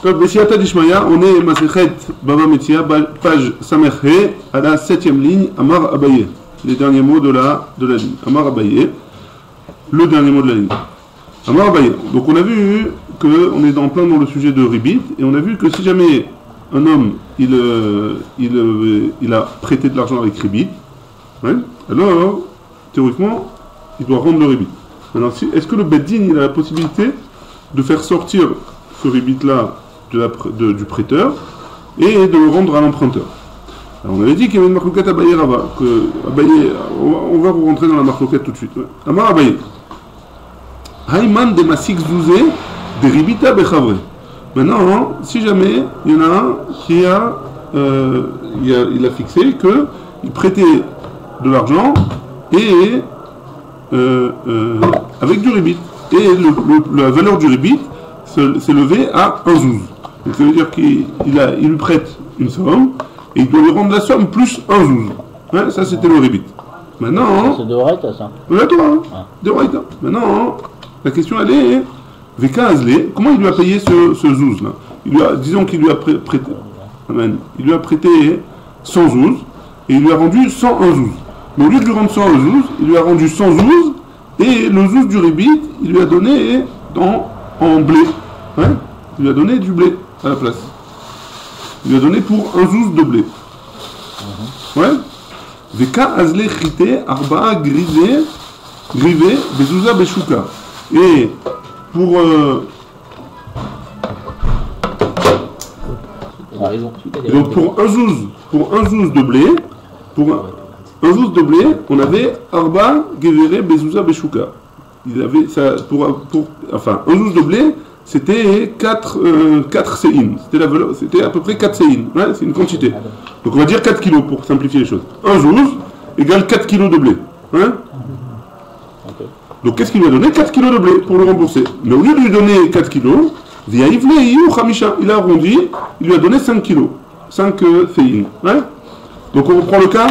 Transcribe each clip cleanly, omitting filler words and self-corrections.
Donc, Bessiata Dishmaya, on est Masechet Baba Metzia, page Samerhe, à la 7e ligne, Amar Abaye. Les derniers mots de la ligne. Amar Abaye, le dernier mot de la ligne. Amar Abaye. Donc, on a vu qu'on est en plein dans le sujet de Ribit, et on a vu que si jamais un homme, il a prêté de l'argent avec Ribit, ouais, alors, théoriquement, il doit rendre le Ribit. Alors, est-ce que le Beddin, il a la possibilité de faire sortir ce Ribit-là du prêteur et de le rendre à l'emprunteur? Alors, on avait dit qu'il y avait une marloquette Abaye Rava, que Abaye, on va vous rentrer dans la marloquette tout de suite. Ouais. Amar Abaye. Haïman de Masik Zouzé de Ribita Bechavre. Maintenant, si jamais il y en a un qui il a fixé qu'il prêtait de l'argent et avec du ribit. Et la valeur du ribit s'est levée à un zouz. Donc ça veut dire qu'il lui prête une somme et il doit lui rendre la somme plus un zouz. Hein, ça c'était le ribit. Maintenant... C'est de Horaïta ça. De Horaïta. Maintenant, la question elle est... Veka Azlé, comment il lui a payé ce zouz là? Disons qu'il lui a prêté... Amen. Il lui a prêté 100 zouz et il lui a rendu 101 zouz. Mais au lieu de lui rendre 100 zouz, il lui a rendu 100 zouz et le zouz du ribit, il lui a donné en blé. Ouais, il lui a donné du blé à la place. Il lui a donné pour un zouz de blé. Ouais. Veka Azlé Chité Arba Grivé Bezouza Beshuka. Et pour... donc pour un zouz de blé, un zouz de blé, on avait Arba Gevere Bezouza Beshuka. Il avait ça enfin un zouz de blé, c'était 4 séines. C'était la valeur, c'était à peu près 4 séines. Ouais, c'est une quantité. Donc on va dire 4 kilos pour simplifier les choses. Un zouz égale 4 kilos de blé. Hein? Donc qu'est-ce qu'il lui a donné? 4 kilos de blé pour le rembourser. Mais au lieu de lui donner 4 kilos, il a arrondi, il lui a donné 5 kilos. 5 féines. Ouais? Donc on reprend le cas.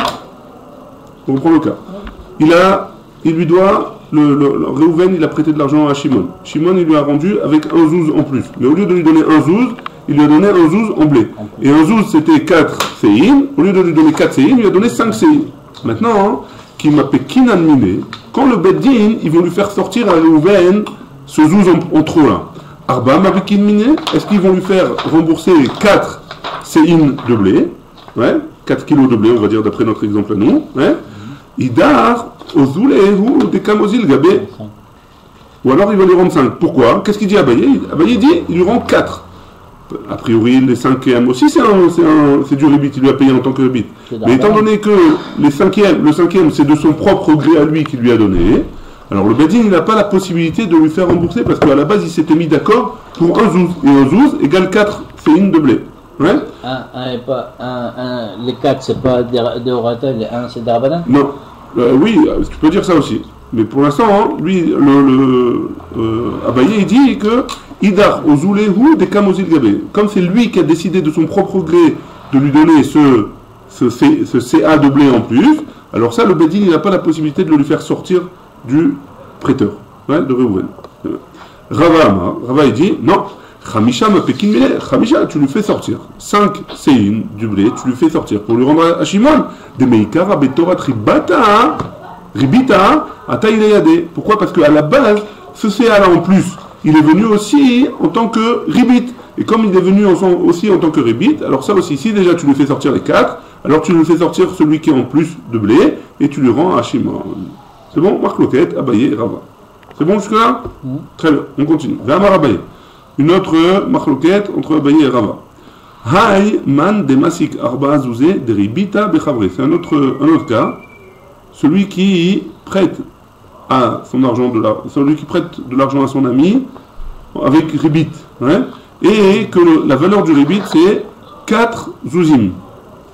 Il lui doit, Réhouven, il a prêté de l'argent à Shimon. Shimon, il lui a rendu avec un zouz en plus. Mais au lieu de lui donner un zouz, il lui a donné un zouz en blé. Et un zouz, c'était 4 séines. Au lieu de lui donner 4 séines, il lui a donné 5 séines. Maintenant, qui m'appelle Kinan Miné, quand le Beddin, ils vont lui faire sortir à Réhouven ce zouz en trop là. Arba Mabikin Miné, est-ce qu'ils vont lui faire rembourser 4 séines de blé? Ouais, 4 kilos de blé, on va dire d'après notre exemple à nous. Ouais. Idar, Ozulehu, Dekamozil Gabé. Ou alors il va lui rendre 5. Pourquoi? Qu'est-ce qu'il dit à Abaye? Abaye dit, il lui rend 4. A priori, les 5e aussi, c'est du ribit, il lui a payé en tant que ribit. Mais étant donné que le 5e, c'est de son propre gré à lui qu'il lui a donné, alors le Beddin, il n'a pas la possibilité de lui faire rembourser parce qu'à la base, il s'était mis d'accord pour un zouz. Et un zouz égale 4 séines de blé. Ouais? Les 4, c'est pas de Horaïta, les 1, c'est d'Arbanan? Non. Oui, tu peux dire ça aussi. Mais pour l'instant, hein, lui, Abaye, il dit que Idar Ozulehu de Kamozil Gabé. Comme c'est lui qui a décidé de son propre gré de lui donner ce CA de blé en plus, alors ça, le Beddin, il n'a pas la possibilité de le lui faire sortir du prêteur, ouais, de Réhouven. Rava, il dit, non, Khamisha me pekin mele, Khamisha, tu lui fais sortir 5 séines du blé, tu lui fais sortir pour lui rendre à Shimon, de Meikara Betorat Ribita, Ataïleyade. Pourquoi? Parce qu'à la base, ce CA là en plus, il est venu aussi en tant que ribit. Et comme il est venu aussi en tant que ribit, alors ça aussi, si déjà tu lui fais sortir les 4, alors tu lui fais sortir celui qui est en plus de blé, et tu lui rends à Shimon. C'est bon? Marc Loquette, Abaye, Rava. C'est bon jusque-là? Très bien, on continue. Vamar Abaye. Une autre marloquette entre Abaye et Rava. Hay man de masik arba zouzé de ribita bechavre. C'est un autre cas. Celui qui prête à son argent celui qui prête de l'argent à son ami avec ribit. Hein, et que la valeur du ribit c'est 4 zouzim.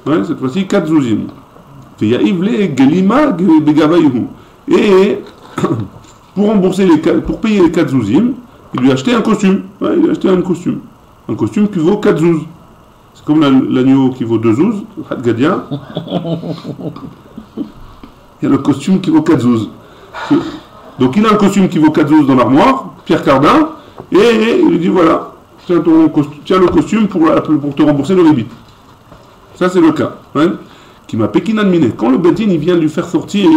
Ouais, cette fois-ci 4 zouzim. Et pour payer les 4 zouzim, il lui a acheté un costume. Ouais, il a acheté un costume. Un costume qui vaut 4 zouz. C'est comme l'agneau qui vaut 2 zouz, Hadgadia. Il y a le costume qui vaut 4 zouz. Donc il a un costume qui vaut 4 zouz dans l'armoire, Pierre Cardin, et il lui dit voilà, tiens le costume pour te rembourser le ribit. Ça, c'est le cas. Hein, qui m'a pékinan miné. Quand le Bedin, il vient lui faire sortir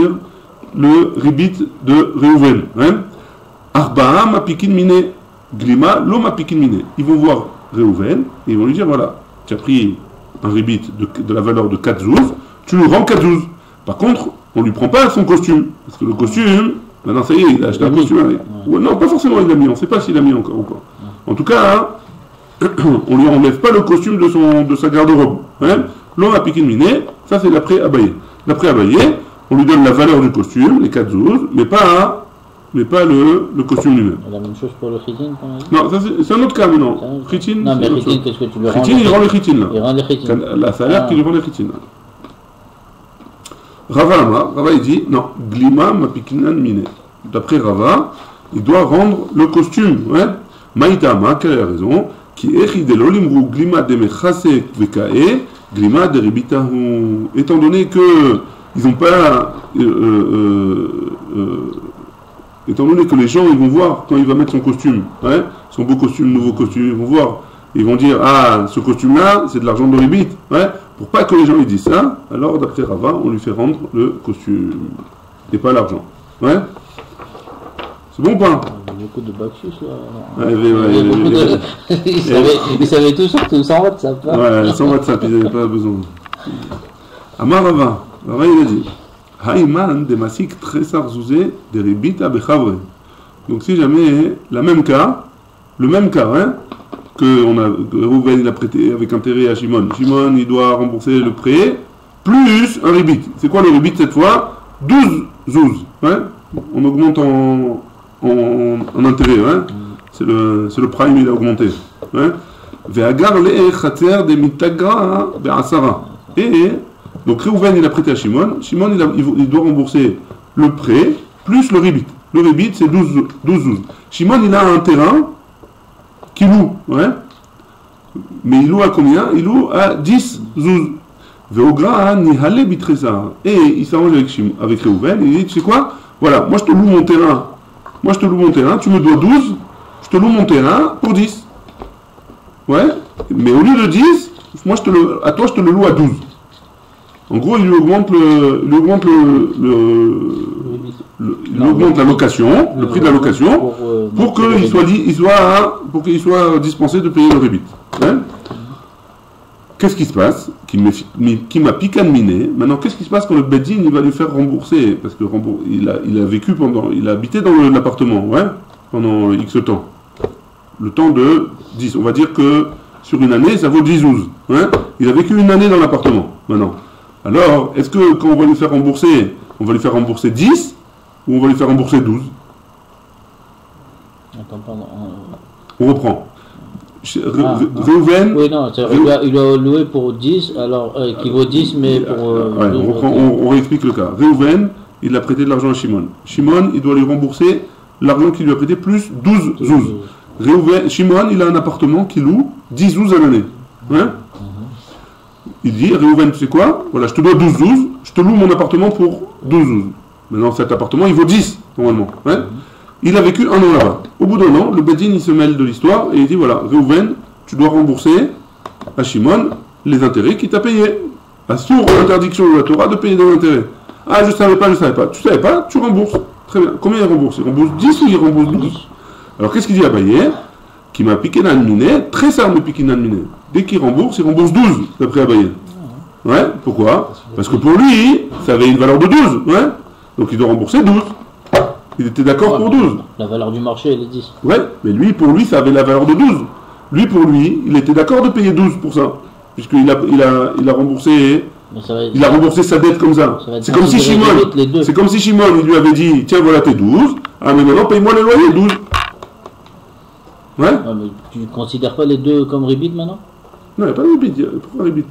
le ribit de Réhouven. Hein, Arba'a ma pikin miné. Glima, l'homme ma pikin miné. Ils vont voir Réhouven et ils vont lui dire voilà, tu as pris un ribit de la valeur de 4 zouz, tu lui rends 4 zouz. Par contre, on ne lui prend pas son costume. Parce que le costume, maintenant ça y est, il a acheté un costume. Ouais. Non, pas forcément il l'a mis, on ne sait pas s'il l'a mis encore ou pas. En tout cas, hein, on ne lui enlève pas le costume de sa garde-robe. Hein. L'homme a piqué miné, ça c'est l'après abayé. L'après abayé, on lui donne la valeur du costume, les 4 zouz, mais pas le costume lui-même. La même chose pour le khitin, quand même. Non, ça c'est un autre cas maintenant. Khitin, non, mais khitin, qu'est-ce que tu lui rends? Khitin, il rend le khitin là. Il rend le khitin. La salaire qu'il lui rend le khitin là. Rava il dit, non, glima ma pikinan mine. D'après Rava, il doit rendre le costume. Ouais. Maïtama, quelle est la raison? Qui echidelo limru glima de mechase vekae, glima de ribitahu. Étant donné que ils n'ont pas. Étant donné que les gens, ils vont voir quand il va mettre son costume, ouais, son beau costume, nouveau costume, ils vont voir. Ils vont dire, ah, ce costume-là, c'est de l'argent de ribit. Ouais. Pour pas que les gens ils disent ça, alors d'après Rava, on lui fait rendre le costume. Et pas l'argent. Ouais. C'est bon ou pas? Il y a beaucoup de bakchus là. Ouais, ils savaient tout sur tout, sans WhatsApp. Hein. Ouais, sans WhatsApp, ils n'avaient pas besoin. Amar Rava, Rava il a dit, Haïman de masik tresar zouzé de ribita bechavre. Donc si jamais, le même cas, hein, que Réhouven il a prêté avec intérêt à Shimon. Shimon il doit rembourser le prêt plus un ribit. C'est quoi le ribit cette fois? 12 zouz. Hein, on augmente en intérêt. Hein, c'est le prime, il a augmenté. Ve'agar le chater de mitagra be'asara. Et donc Réhouven il a prêté à Shimon. Shimon il doit rembourser le prêt plus le ribit. Le ribit c'est 12 zouz. Shimon il a un terrain qui loue, ouais. Mais il loue à combien? Il loue à 10 zouz. Veogra nihale bitresa. Et il s'arrange avec Réhouven, il dit, tu sais quoi? Voilà, moi je te loue mon terrain, tu me dois 12, je te loue mon terrain pour 10. Ouais, mais au lieu de 10, moi à toi je te le loue à 12. En gros, il lui augmente la location, le prix de la location, pour qu'il soit dispensé de payer le rébit. Hein? Qu'est-ce qui se passe? Qui m'a piqué miné. Maintenant, qu'est-ce qui se passe quand le Bedin il va lui faire rembourser? Parce que il a habité dans l'appartement, ouais, pendant X temps. Le temps de 10. On va dire que sur une année, ça vaut 10 zouz. Hein? Il a vécu une année dans l'appartement, maintenant. Alors, est-ce que quand on va lui faire rembourser, 10 ou on va lui faire rembourser 12? Attends, pardon. On reprend. Réhouven. Oui, non, il doit louer pour 10, alors qui vaut 10, mais pour. Ouais, on réexplique le cas. Réhouven, il a prêté de l'argent à Shimon. Shimon, il doit lui rembourser l'argent qu'il lui a prêté plus 12 zouz. Shimon, il a un appartement qui loue 10 zouz à l'année. Hein? Il dit, Réhouven, tu sais quoi? Voilà, je te dois 12 zouz, je te loue mon appartement pour 12 zouz. Maintenant, cet appartement, il vaut 10, normalement. Hein? Il a vécu un an là-bas. Au bout d'un an, le Bedin, il se mêle de l'histoire et il dit, voilà, Réhouven, tu dois rembourser à Shimon les intérêts qu'il t'a payés. À sourd interdiction de la Torah de payer des intérêts. Ah, je savais pas. Tu savais pas, tu rembourses. Très bien. Combien il rembourse? Il rembourse 10 ou il rembourse 12? Alors, qu'est-ce qu'il dit à Abaye? Qui m'a piqué dans le miné, très simple me piqué dans le miné. Dès qu'il rembourse, il rembourse 12, d'après Abaye. Ouais, pourquoi? Parce que pour lui, ça avait une valeur de 12, ouais. Donc il doit rembourser 12. Il était d'accord pour 12. La valeur du marché, elle est 10. Ouais, mais pour lui, ça avait la valeur de 12. Pour lui, il était d'accord de payer 12 pour ça. Puisqu'il a remboursé. Il a remboursé sa dette comme ça. C'est comme si Shimon, il lui avait dit, tiens, voilà tes 12. Ah, mais maintenant, paye-moi le loyer, 12. Ouais. Non, mais tu ne considères pas les deux comme ribit maintenant? Non, il n'y a pas de ribit. Pourquoi ribit?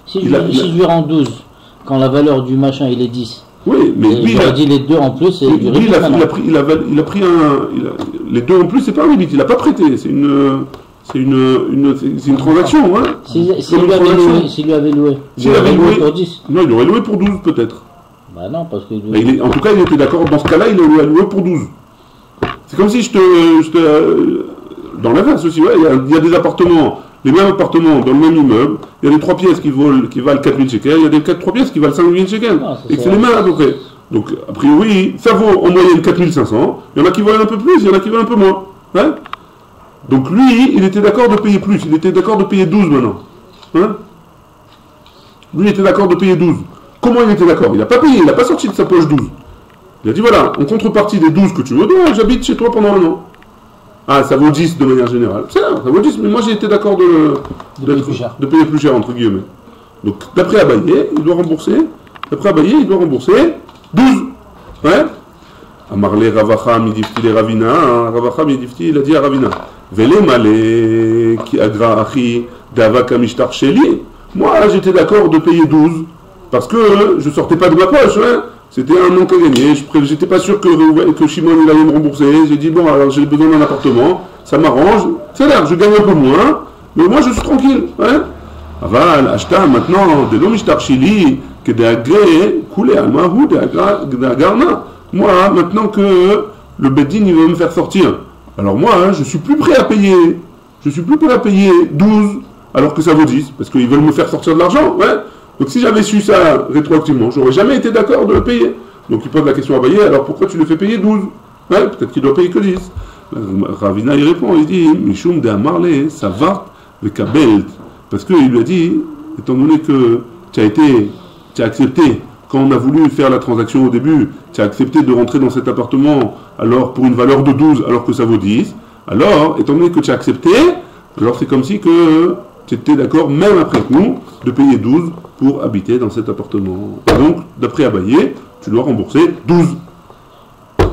Si je lui rends 12, quand la valeur du machin, il est 10. Oui, mais lui, il a dit les deux en plus, c'est du ribit. Il a pris les deux en plus, c'est pas un ribit. Il n'a pas prêté. C'est une transaction. Hein. S'il lui avait loué pour 10. Non, il aurait loué pour 12 peut-être. Bah non, parce que. En tout cas, il était d'accord. Dans ce cas-là, il aurait loué pour 12. C'est comme si dans l'inverse aussi, ouais, il y a des appartements, les mêmes appartements dans le même immeuble, il y a des 3 pièces qui valent 4000 shekels, il y a des 3 pièces qui valent 5000 shekels, et que c'est les mêmes à peu près. Donc, a priori, ça vaut en moyenne 4500, il y en a qui valent un peu plus, il y en a qui valent un peu moins. Hein. Donc lui, il était d'accord de payer plus, il était d'accord de payer 12 maintenant. Hein. Lui, il était d'accord de payer 12. Comment il était d'accord? Il n'a pas payé, il n'a pas sorti de sa poche 12. Il a dit voilà, en contrepartie des 12 que tu me dois, j'habite chez toi pendant un an. Ah, ça vaut 10 de manière générale. C'est ça, ça vaut 10, mais moi j'ai été d'accord de payer plus cher, entre guillemets. Donc, d'après Abaye, il doit rembourser. D'après Abaye, il doit rembourser 12. Ouais. Amarle Ravacha midifti le Ravina. Ravacha midifti, il a dit à Ravina. Vele male ki agra achi davaka mishtar sheli. Moi, j'étais d'accord de payer 12 parce que je sortais pas de ma poche. Hein. C'était un manque à gagner. J'étais pas sûr que Shimon il allait me rembourser. J'ai dit bon, alors j'ai besoin d'un appartement. Ça m'arrange. C'est là, je gagne un peu moins, mais moi je suis tranquille. Hein. Aval, acheta maintenant de l'omishtar sheli que de agré coulé al mahou de agarna. Moi, maintenant que le Beddin il va me faire sortir, alors moi, hein, je suis plus prêt à payer. Je suis plus prêt à payer 12 alors que ça vaut 10, parce qu'ils veulent me faire sortir de l'argent. Ouais. Donc si j'avais su ça rétroactivement, j'aurais jamais été d'accord de le payer. Donc il pose la question à Abaye, alors pourquoi tu le fais payer 12? Ouais, peut-être qu'il doit payer que 10. Ravina il répond, il dit, Mishum de Amarle, ça va, le kabelt. Parce qu'il lui a dit, étant donné que tu as accepté, quand on a voulu faire la transaction au début, tu as accepté de rentrer dans cet appartement alors pour une valeur de 12 alors que ça vaut 10, alors, étant donné que tu as accepté, alors c'est comme si que tu étais d'accord, même après coup, de payer 12 pour habiter dans cet appartement. Et donc, d'après Abaye, tu dois rembourser 12.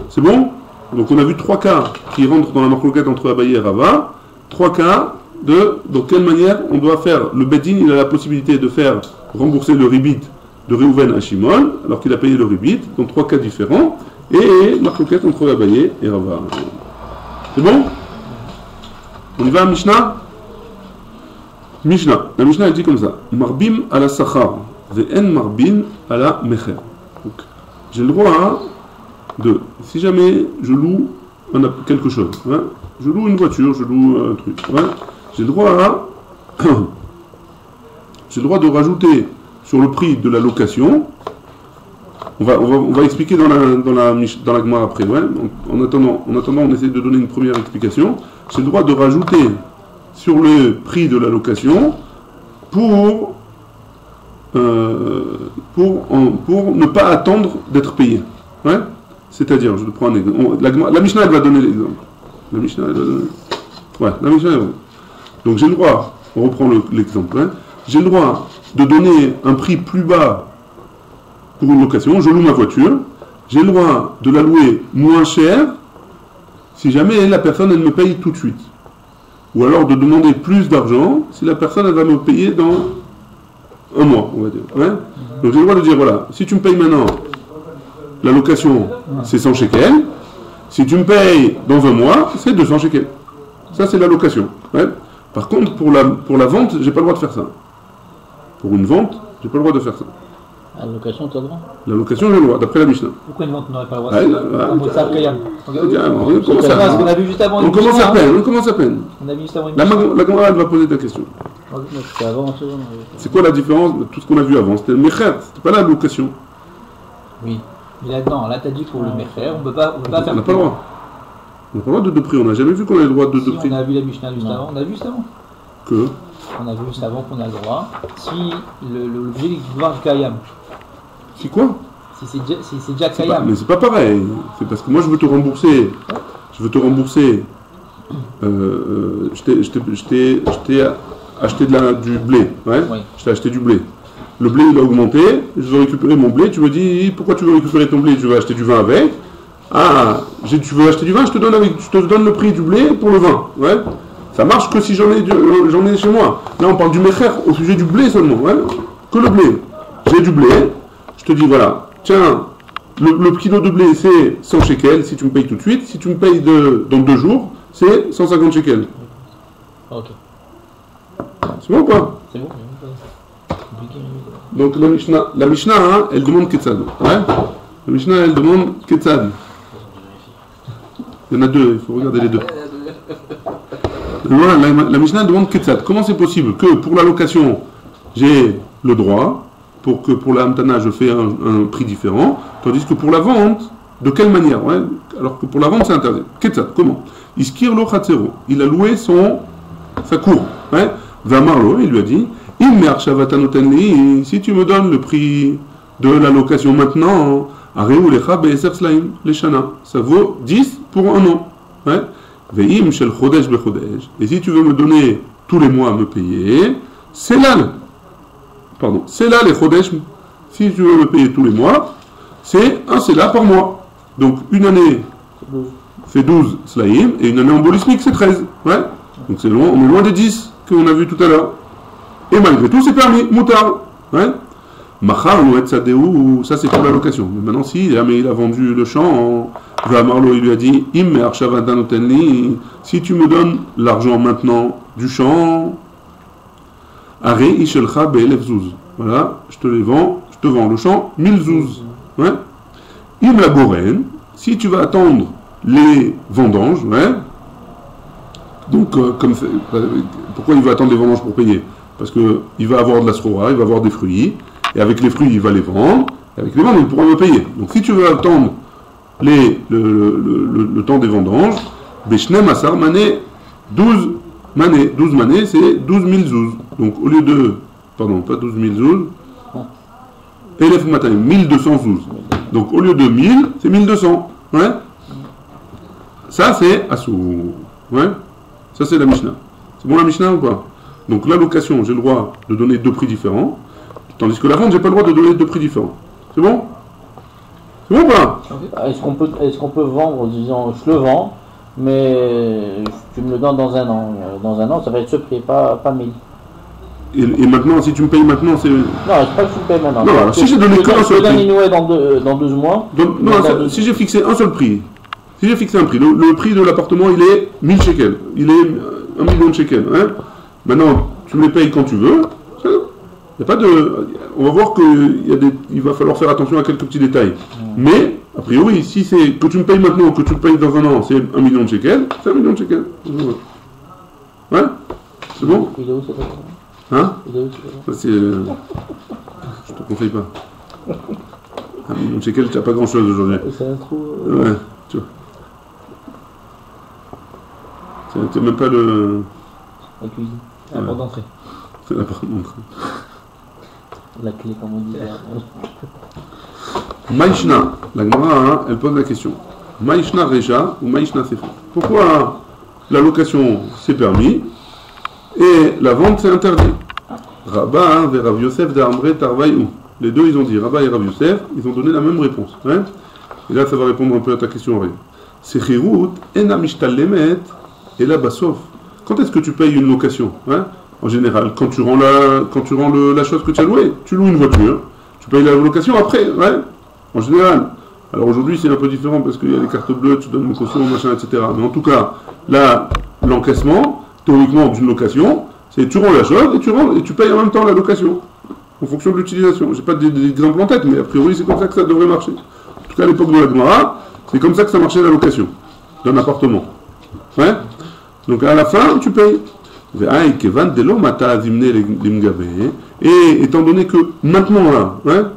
C'est bon? Donc on a vu 3 cas qui rentrent dans la marcoquette entre Abaye et Rava. 3 cas de quelle manière on doit faire. Le Beddin, il a la possibilité de faire rembourser le ribit de Reuven à Shimon, alors qu'il a payé le ribit, dans 3 cas différents, et marcoquette entre Abaye et Rava. C'est bon? On y va à Mishnah? Mishnah. La Mishnah elle dit comme ça. Marbim à la sachar, ve'en marbim à la mecher. Donc, j'ai le droit de, si jamais je loue quelque chose, hein, je loue une voiture, je loue un truc, hein, j'ai le droit de rajouter sur le prix de la location. On va expliquer dans la Gemara après. Ouais. En attendant, on essaie de donner une première explication. J'ai le droit de rajouter sur le prix de la location pour ne pas attendre d'être payé. Ouais. C'est-à-dire, je prends un exemple. La Mishnah, elle va donner l'exemple. La Mishnah, elle va donner. Ouais, la Mishnah, elle va. Donc j'ai le droit, on reprend l'exemple. Hein. J'ai le droit de donner un prix plus bas pour une location, je loue ma voiture, j'ai le droit de la louer moins cher si jamais la personne elle me paye tout de suite. Ou alors de demander plus d'argent si la personne elle va me payer dans un mois, on va dire. Ouais. Donc j'ai le droit de dire voilà, si tu me payes maintenant, la location c'est 100 shekels, si tu me payes dans un mois, c'est 200 shekels. Ça c'est la location. Ouais. Par contre pour la vente, j'ai pas le droit de faire ça. Pour une vente, j'ai pas le droit de faire ça. La location, tu as le droit? La location, j'ai le droit, d'après la Mishnah. Pourquoi une vente n'aurait pas le droit? On commence à peine. On a vu juste avant une La Gemara, elle va poser ta question. C'est quoi la différence de tout ce qu'on a vu avant? C'était le Mecher, c'était pas la location. Oui, mais là t'as dit pour le Mecher, on peut pas faire. On n'a pas le droit. On n'a pas le droit de deux prix, on n'a jamais vu qu'on a le droit de deux prix. On a vu la Mishnah juste avant, on a vu juste avant. Que on a vu juste avant qu'on a le droit. Si l'objet est pouvoir du Kayam. Si quoi? Si c'est déjà Kayam. Mais c'est pas pareil. C'est parce que moi je veux te rembourser. Je t'ai acheté du blé. Ouais. Oui. Je t'ai acheté du blé. Le blé il a augmenté. Je veux récupérer mon blé. Tu me dis pourquoi tu veux récupérer ton blé? Tu veux acheter du vin avec. Ah, tu veux acheter du vin? Je te donne le prix du blé pour le vin. Ouais. Ça marche que si j'en ai chez moi. Là, on parle du Mecher au sujet du blé seulement. Hein, que le blé. J'ai du blé. Je te dis, voilà, tiens, le kilo de blé, c'est 100 shekels si tu me payes tout de suite. Si tu me payes dans 2 jours, c'est 150 shekels. Ok. C'est bon ou pas? C'est bon. Donc, la Mishnah hein, elle demande Ketzad. Ouais. La Mishnah, elle demande Ketzad. Il y en a 2, il faut regarder les 2. La Mishnah demande Ketzat. Comment c'est possible que pour la location, j'ai le droit, pour que pour la Hamtana, je fais un prix différent, tandis que pour la vente, de quelle manière, ouais, alors que pour la vente, c'est interdit. Ketzat, comment? Iskir lo chatzero. Il a loué sa cour. Ouais. Vamarlo, il lui a dit si tu me donnes le prix de la location maintenant, ça vaut 10 pour un an. Ouais. Et si tu veux me donner tous les mois à me payer, c'est là les chodesh. Si tu veux me payer tous les mois, c'est un là par mois. Donc une année fait 12 slaim et une année en bolismique c'est 13. Ouais. Donc c'est loin, on est loin des 10 qu'on a vu tout à l'heure. Et malgré tout, c'est permis, moutard. Ouais. Machar ou etzadeou, ça c'est pour la location. Mais maintenant, si il a vendu le champ, Marlo, il lui a dit si tu me donnes l'argent maintenant du champ, Are Ishelcha Be'elef Zouz. Voilà, je te vends le champ 1000 zouz. Ouais. Im la goren, si tu vas attendre les vendanges, ouais. Donc, pourquoi il va attendre les vendanges pour payer? Parce qu'il va avoir de la srora, il va avoir des fruits, et avec les fruits, il va les vendre, et avec les ventes, il pourra me payer. Donc, si tu veux attendre le temps des vendanges, Beshnem Asar Mané, 12 manées. 12 manées, c'est 12 000 zouz. Donc, au lieu de, pardon, pas 12 000 zouz, Elef Matin, 1200 zouz. Donc, au lieu de 1000, c'est 1200. Ouais. Ça, c'est Assou. Ouais. Ça, c'est la Mishnah. C'est bon la Mishnah ou pas? Donc, la location, j'ai le droit de donner deux prix différents, tandis que la vente, j'ai pas le droit de donner deux prix différents. C'est bon? C'est bon ou pas? Est-ce qu'on peut vendre en disant je le vends, mais tu me le donnes dans un an? Dans un an, ça va être ce prix, pas 1000. Et maintenant, si tu me payes maintenant, c'est... Non, c'est pas que tu me payes maintenant. Non, alors, si j'ai donné qu'un seul prix... dans 12 mois... si j'ai fixé un seul prix, si j'ai fixé un prix, le prix de l'appartement, il est 1000 shekels. Il est 1 million de shekels. Hein. Maintenant, tu me les payes quand tu veux. Il y a pas de... On va voir qu'il va falloir faire attention à quelques petits détails. Mais, a priori, si c'est que tu me payes maintenant ou que tu me payes dans un an, c'est 1 million de shekels, c'est 1 million de shekels. Ouais. C'est bon? Il est où cet appartement? Hein? Il est où cet appartement? Ça, c'est... Je te conseille pas. 1 million de shekels, tu n'as pas grand chose aujourd'hui. C'est un trou... Ouais, tu vois. C'est même pas le... La cuisine. La porte d'entrée. C'est la porte d'entrée. La clé, comme on dit. Maïshna, la Gemara, elle pose la question. Maïshna Reja ou Maïshna Sefa? Pourquoi la location c'est permis et la vente c'est interdit? Rabba et Rav Yosef d'Amre Tarvaïou. Les deux ils ont dit, Rabba et Rav Yosef, ils ont donné la même réponse. Hein? Et là ça va répondre un peu à ta question, Aurélien. Sechirut enamishtallemet et la basof. Quand est-ce que tu payes une location? Hein? En général, quand tu rends la chose que tu as louée, tu loues une voiture, tu payes la location après, ouais, en général. Alors aujourd'hui, c'est un peu différent parce qu'il y a les cartes bleues, tu donnes une caution, machin, etc. Mais en tout cas, là, l'encaissement, théoriquement, d'une location, c'est tu rends la chose et tu payes en même temps la location, en fonction de l'utilisation. Je n'ai pas d'exemple en tête, mais a priori, c'est comme ça que ça devrait marcher. En tout cas, à l'époque de la Gemara, c'est comme ça que ça marchait la location d'un appartement. Ouais. Donc à la fin, tu payes. Et étant donné que maintenant, là, hein,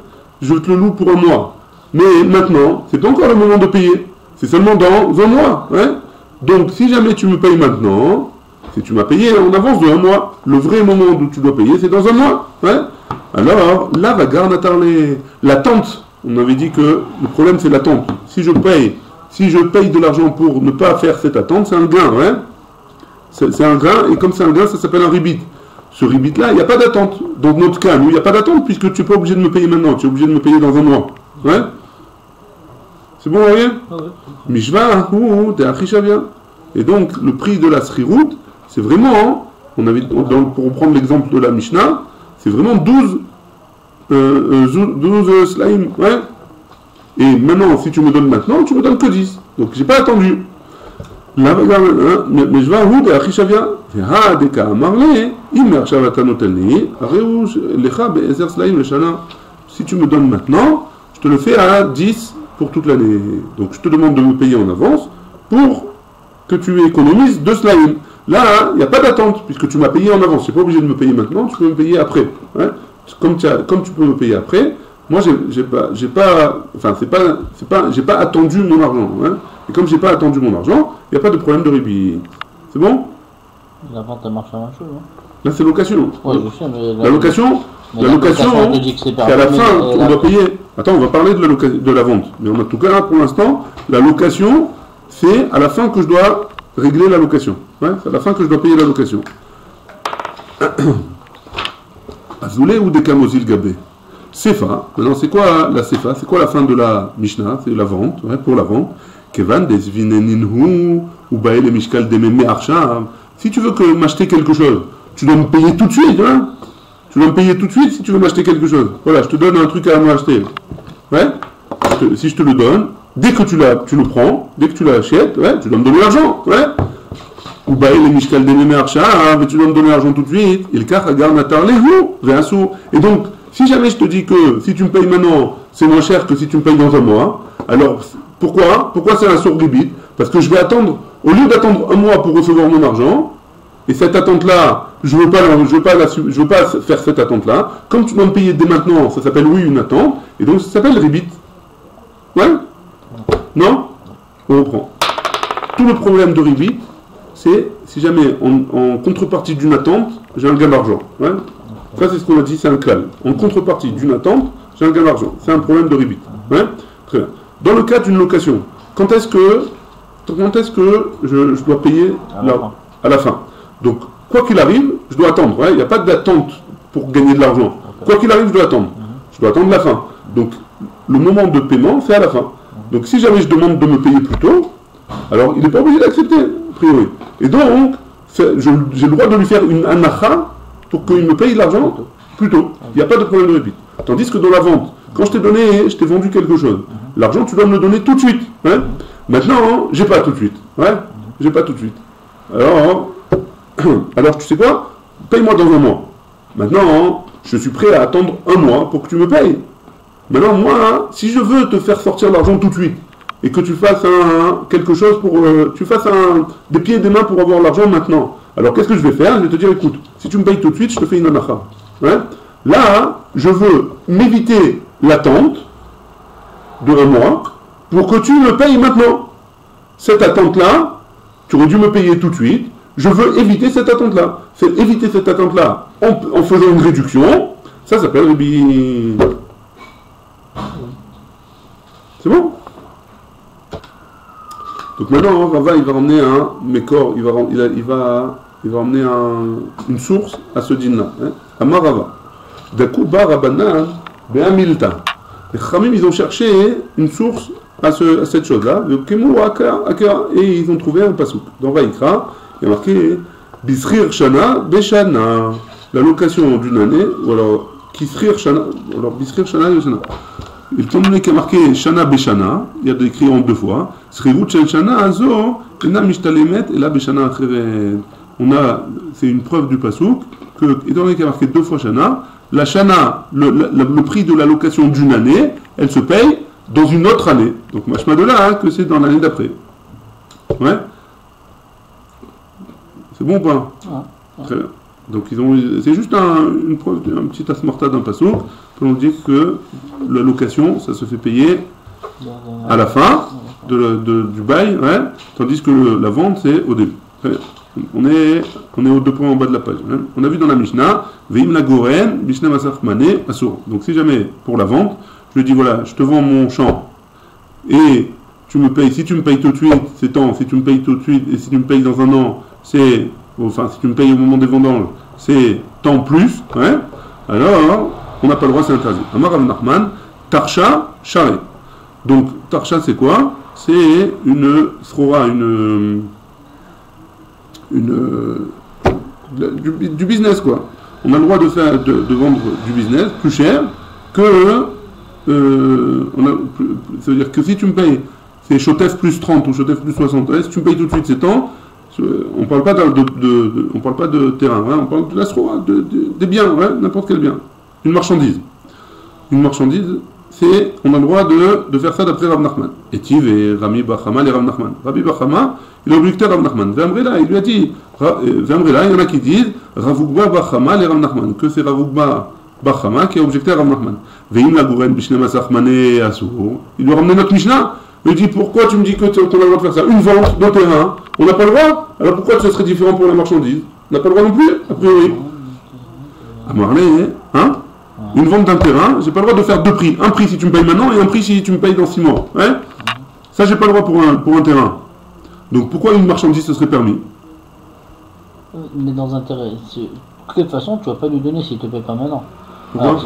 je te le loue pour un mois, mais maintenant, c'est pas encore le moment de payer. C'est seulement dans un mois. Hein. Donc si jamais tu me payes maintenant, si tu m'as payé en avance de un mois, le vrai moment où tu dois payer, c'est dans un mois. Hein. Alors, là, va garder l'attente. On avait dit que le problème, c'est l'attente. Si je paye de l'argent pour ne pas faire cette attente, c'est un gain. Hein. C'est un gain, et comme c'est un gain, ça s'appelle un ribit. Ce ribit-là, il n'y a pas d'attente. Dans notre cas, nous, il n'y a pas d'attente, puisque tu n'es pas obligé de me payer maintenant, tu es obligé de me payer dans un mois. Ouais. C'est bon, rien? Mishva, t'es achishavia. Et donc, le prix de la srirout, c'est vraiment, pour reprendre l'exemple de la Mishnah, c'est vraiment 12 slaim. Ouais. Et maintenant, si tu me donnes maintenant, tu me donnes que 10. Donc, j'ai pas attendu. Là, regarde, mais je vais à vous de Achishavia. Si tu me donnes maintenant, je te le fais à 10 pour toute l'année. Donc je te demande de me payer en avance pour que tu économises 2 slaim. Là, il n'y a pas d'attente, puisque tu m'as payé en avance. Tu n'es pas obligé de me payer maintenant, tu peux me payer après. Hein. Comme tu peux me payer après, moi, j'ai pas attendu mon argent. Hein. Et comme j'ai pas attendu mon argent, il n'y a pas de problème de ribi. C'est bon? La vente, elle marche à la même chose, non? Là, c'est location. Oui, je sais, mais La location, c'est à la fin, on doit payer. Attends, on va parler de la vente. Mais en tout cas, pour l'instant, la location, c'est à la fin que je dois régler la location. Ouais, c'est à la fin que je dois payer la location. Azoulé ou Dekamosil Gabé? Sefa. Maintenant, c'est quoi la Sefa? C'est quoi la fin de la Mishnah? C'est la vente, ouais, pour la vente. Kevan desvineninhu ou baele mishkal dememe archa. Si tu veux m'acheter quelque chose, tu dois me payer tout de suite, hein? Tu dois me payer tout de suite si tu veux m'acheter quelque chose. Voilà, je te donne un truc à m'acheter. Ouais? Si je te le donne, dès que tu le prends, dès que tu l'achètes, ouais, tu dois me donner l'argent, ouais? Ou bail les mishkal dememe archa, mais tu dois me donner l'argent tout de suite. Il car agar natar lehu, ve'asu. Et donc, si jamais je te dis que si tu me payes maintenant, c'est moins cher que si tu me payes dans un mois, alors pourquoi c'est un sourd ribit? Parce que je vais attendre, au lieu d'attendre un mois pour recevoir mon argent, et cette attente-là, je veux pas faire cette attente-là. Comme tu dois me payer dès maintenant, ça s'appelle oui une attente, et donc ça s'appelle ribit. Ouais? Non? On reprend. Tout le problème de ribit, c'est si jamais en contrepartie d'une attente, j'ai un gain d'argent. Ouais? Ça c'est ce qu'on a dit, c'est un clal. En contrepartie d'une attente, j'ai un gain d'argent. C'est un problème de ribit. Ouais? Très bien. Dans le cas d'une location, quand est-ce que je dois payer à la fin? Donc, quoi qu'il arrive, je dois attendre. Il n'y a pas d'attente pour gagner de l'argent. Quoi qu'il arrive, je dois attendre. Je dois attendre la fin. Donc, le moment de paiement, c'est à la fin. Donc, si jamais je demande de me payer plus tôt, alors il n'est pas obligé d'accepter, a priori. Et donc, j'ai le droit de lui faire une anacha pour qu'il me paye l'argent plus tôt. Il n'y a pas de problème de répit. Tandis que dans la vente, quand je t'ai vendu quelque chose, l'argent, tu dois me le donner tout de suite. Hein. Maintenant, j'ai pas tout de suite. Ouais, j'ai pas tout de suite. Alors, tu sais quoi? Paye-moi dans un mois. Maintenant, je suis prêt à attendre un mois pour que tu me payes. Maintenant, moi, si je veux te faire sortir l'argent tout de suite, et que tu fasses quelque chose pour... tu fasses des pieds et des mains pour avoir l'argent maintenant, alors qu'est-ce que je vais faire? Je vais te dire, écoute, si tu me payes tout de suite, je te fais une anacha. Ouais? Là, je veux m'éviter l'attente de un mois pour que tu me payes maintenant. Cette attente-là, tu aurais dû me payer tout de suite. Je veux éviter cette attente-là. Éviter cette attente-là en faisant une réduction, ça s'appelle ribi. C'est bon? Donc maintenant, Rava, il va ramener un mécor, il va ramener une source à ce din-là. Amar Rava. Dakuba Rabanan Be'amilta. Les Khamim, ils ont cherché une source à cette chose-là. Et ils ont trouvé un pasouk. Dans Vaïkra, il y a marqué Bisrir Shana Beshana. La location d'une année, ou alors Kisrir Shana, ou alors Bisrir Shana Beshana. Étant donné qu'il y a marqué Shana Beshana, il y a écrit en deux fois. Srirut Shel Shana Azo, Ena Mishtalemet, et là Beshana Acheret. C'est une preuve du pasouk que, étant donné qu'il y a marqué deux fois Shana, la Shana, le prix de la location d'une année, elle se paye dans une autre année. Donc, machma de là, que c'est dans l'année d'après. Ouais? C'est bon ou pas? Très bien. Donc, c'est juste une preuve, un petit asmorta d'un passouk, pour nous dire que la location, ça se fait payer à la fin du bail, ouais, tandis que la vente, c'est au début. Très bien. On est aux deux points en bas de la page. Hein. On a vu dans la Mishnah, Veim la Goren, Mishnah Masach Mané, Asur. Donc si jamais, pour la vente, je dis voilà, je te vends mon champ et tu me payes, si tu me payes tout de suite, c'est tant, si tu me payes tout de suite, et si tu me payes dans un an, c'est, enfin, si tu me payes au moment des vendanges, c'est tant plus, hein. Alors, on n'a pas le droit, c'est interdit. Amar Rav Nachman, Tarsha, Share. Donc, Tarsha, c'est quoi? C'est une srora, du business, quoi. On a le droit de vendre du business plus cher que ça veut dire que si tu me payes c'est Chotef plus 30 ou Chotef plus 60, si tu me payes tout de suite c'est temps, on parle pas on parle pas de terrain, hein, on parle de l'astro, des biens, ouais, n'importe quel bien, une marchandise, on a le droit de faire ça d'après Rav Nachman. Etiv et Rami Bachama et Rav Nachman. Rabbi Bachama, il a objecté à Rav Nachman. Vemrela, il lui a dit, Vemrela, il y en a qui disent, Ravugba Bachama et Rav Nachman, que c'est Ravugba Bachama qui a objecté à Rav Nachman. Veim la Gouren Bishne Masachmane Asur. Il lui a ramené notre Mishnah. Il lui dit, pourquoi tu me dis qu'on a le droit de faire ça? Une vente d'un terrain, on n'a pas le droit? Alors pourquoi ce serait différent pour la marchandise? On n'a pas le droit non plus, a priori. À Marley, hein? Une vente d'un terrain, j'ai pas le droit de faire deux prix. Un prix si tu me payes maintenant et un prix si tu me payes dans 6 mois. Ouais, ça, j'ai pas le droit pour un terrain. Donc pourquoi une marchandise ce serait permis? Mais dans un terrain, de toute façon, tu vas pas lui donner s'il te paye pas maintenant. Pourquoi? Alors,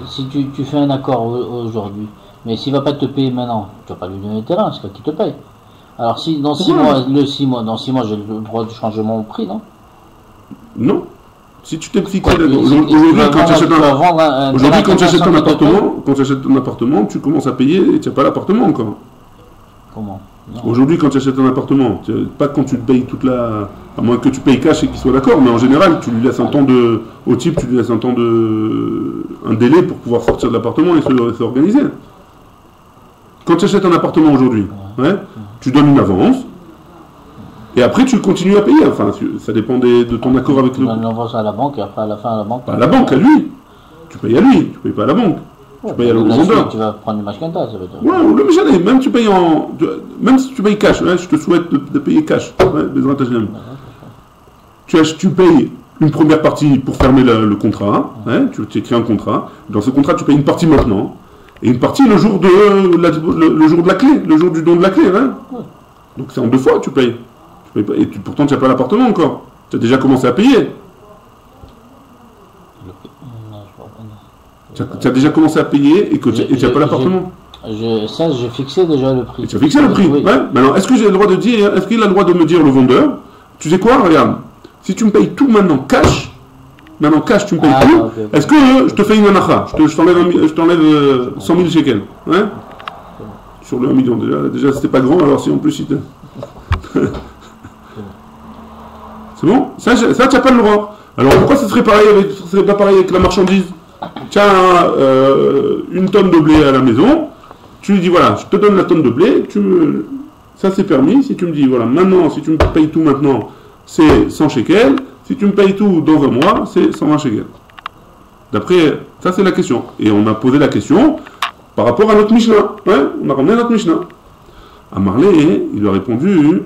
si tu fais un accord aujourd'hui, mais s'il va pas te payer maintenant, tu vas pas lui donner le terrain, c'est toi qui te paye. Alors si dans 6 mois, dans 6 mois, j'ai le droit de changer mon prix, non? Non. Si tu t'es fixé aujourd'hui, quand tu achètes un appartement, tu commences à payer et tu n'as pas l'appartement encore. Comment? Aujourd'hui, quand tu achètes un appartement, pas quand tu te payes toute la... À moins que tu payes cash et qu'il soit d'accord, mais en général, tu lui laisses un temps de... Au type, tu lui laisses un temps de... un délai pour pouvoir sortir de l'appartement et s'organiser. Quand tu achètes un appartement aujourd'hui, ouais, tu donnes une avance, et après tu continues à payer. Enfin, ça dépend de ton accord avec le... Tu donnes l'avance à la banque et après à la fin à la banque... Pas à la banque, à lui. Tu payes à lui, tu payes pas à la banque. Tu payes au vendeur. Tu vas prendre une machquenta, ça veut dire. Ouais, ou le méchané, même tu payes en... Même si tu payes cash, ouais, je te souhaite de payer cash. Ouais, Bezrat Hashem. Tu payes une première partie pour fermer le contrat, hein, tu écris un contrat. Dans ce contrat, tu payes une partie maintenant, et une partie le jour de la clé, le jour du don de la clé. Hein. Donc c'est en 2 fois tu payes. Et pourtant, tu n'as pas l'appartement encore. Tu as déjà commencé à payer. Tu as déjà commencé à payer et tu n'as pas l'appartement. J'ai fixé déjà le prix. Et tu as fixé le prix, oui. Ouais. Maintenant, est-ce que j'ai le droit de dire, est-ce qu'il a le droit de me dire, le vendeur, tu sais quoi, regarde, si tu me payes tout maintenant cash, tu me payes tout, okay. Est-ce que je te fais une anacha, je t'enlève 100 000 shekels, ouais. Sur le 1 million, déjà c'était pas grand, alors si en plus il te... C'est bon? Ça tu n'as pas le droit. Alors pourquoi ce serait pas pareil avec la marchandise? Tu as une tonne de blé à la maison, tu lui dis voilà, je te donne la tonne de blé, ça c'est permis. Si tu me dis voilà, maintenant, si tu me payes tout maintenant, c'est 100 shekels, si tu me payes tout dans un mois, c'est 120 shekels. D'après, ça c'est la question. Et on a posé la question par rapport à notre Mishnah. Ouais, on a ramené notre Mishnah. À Marley, il lui a répondu,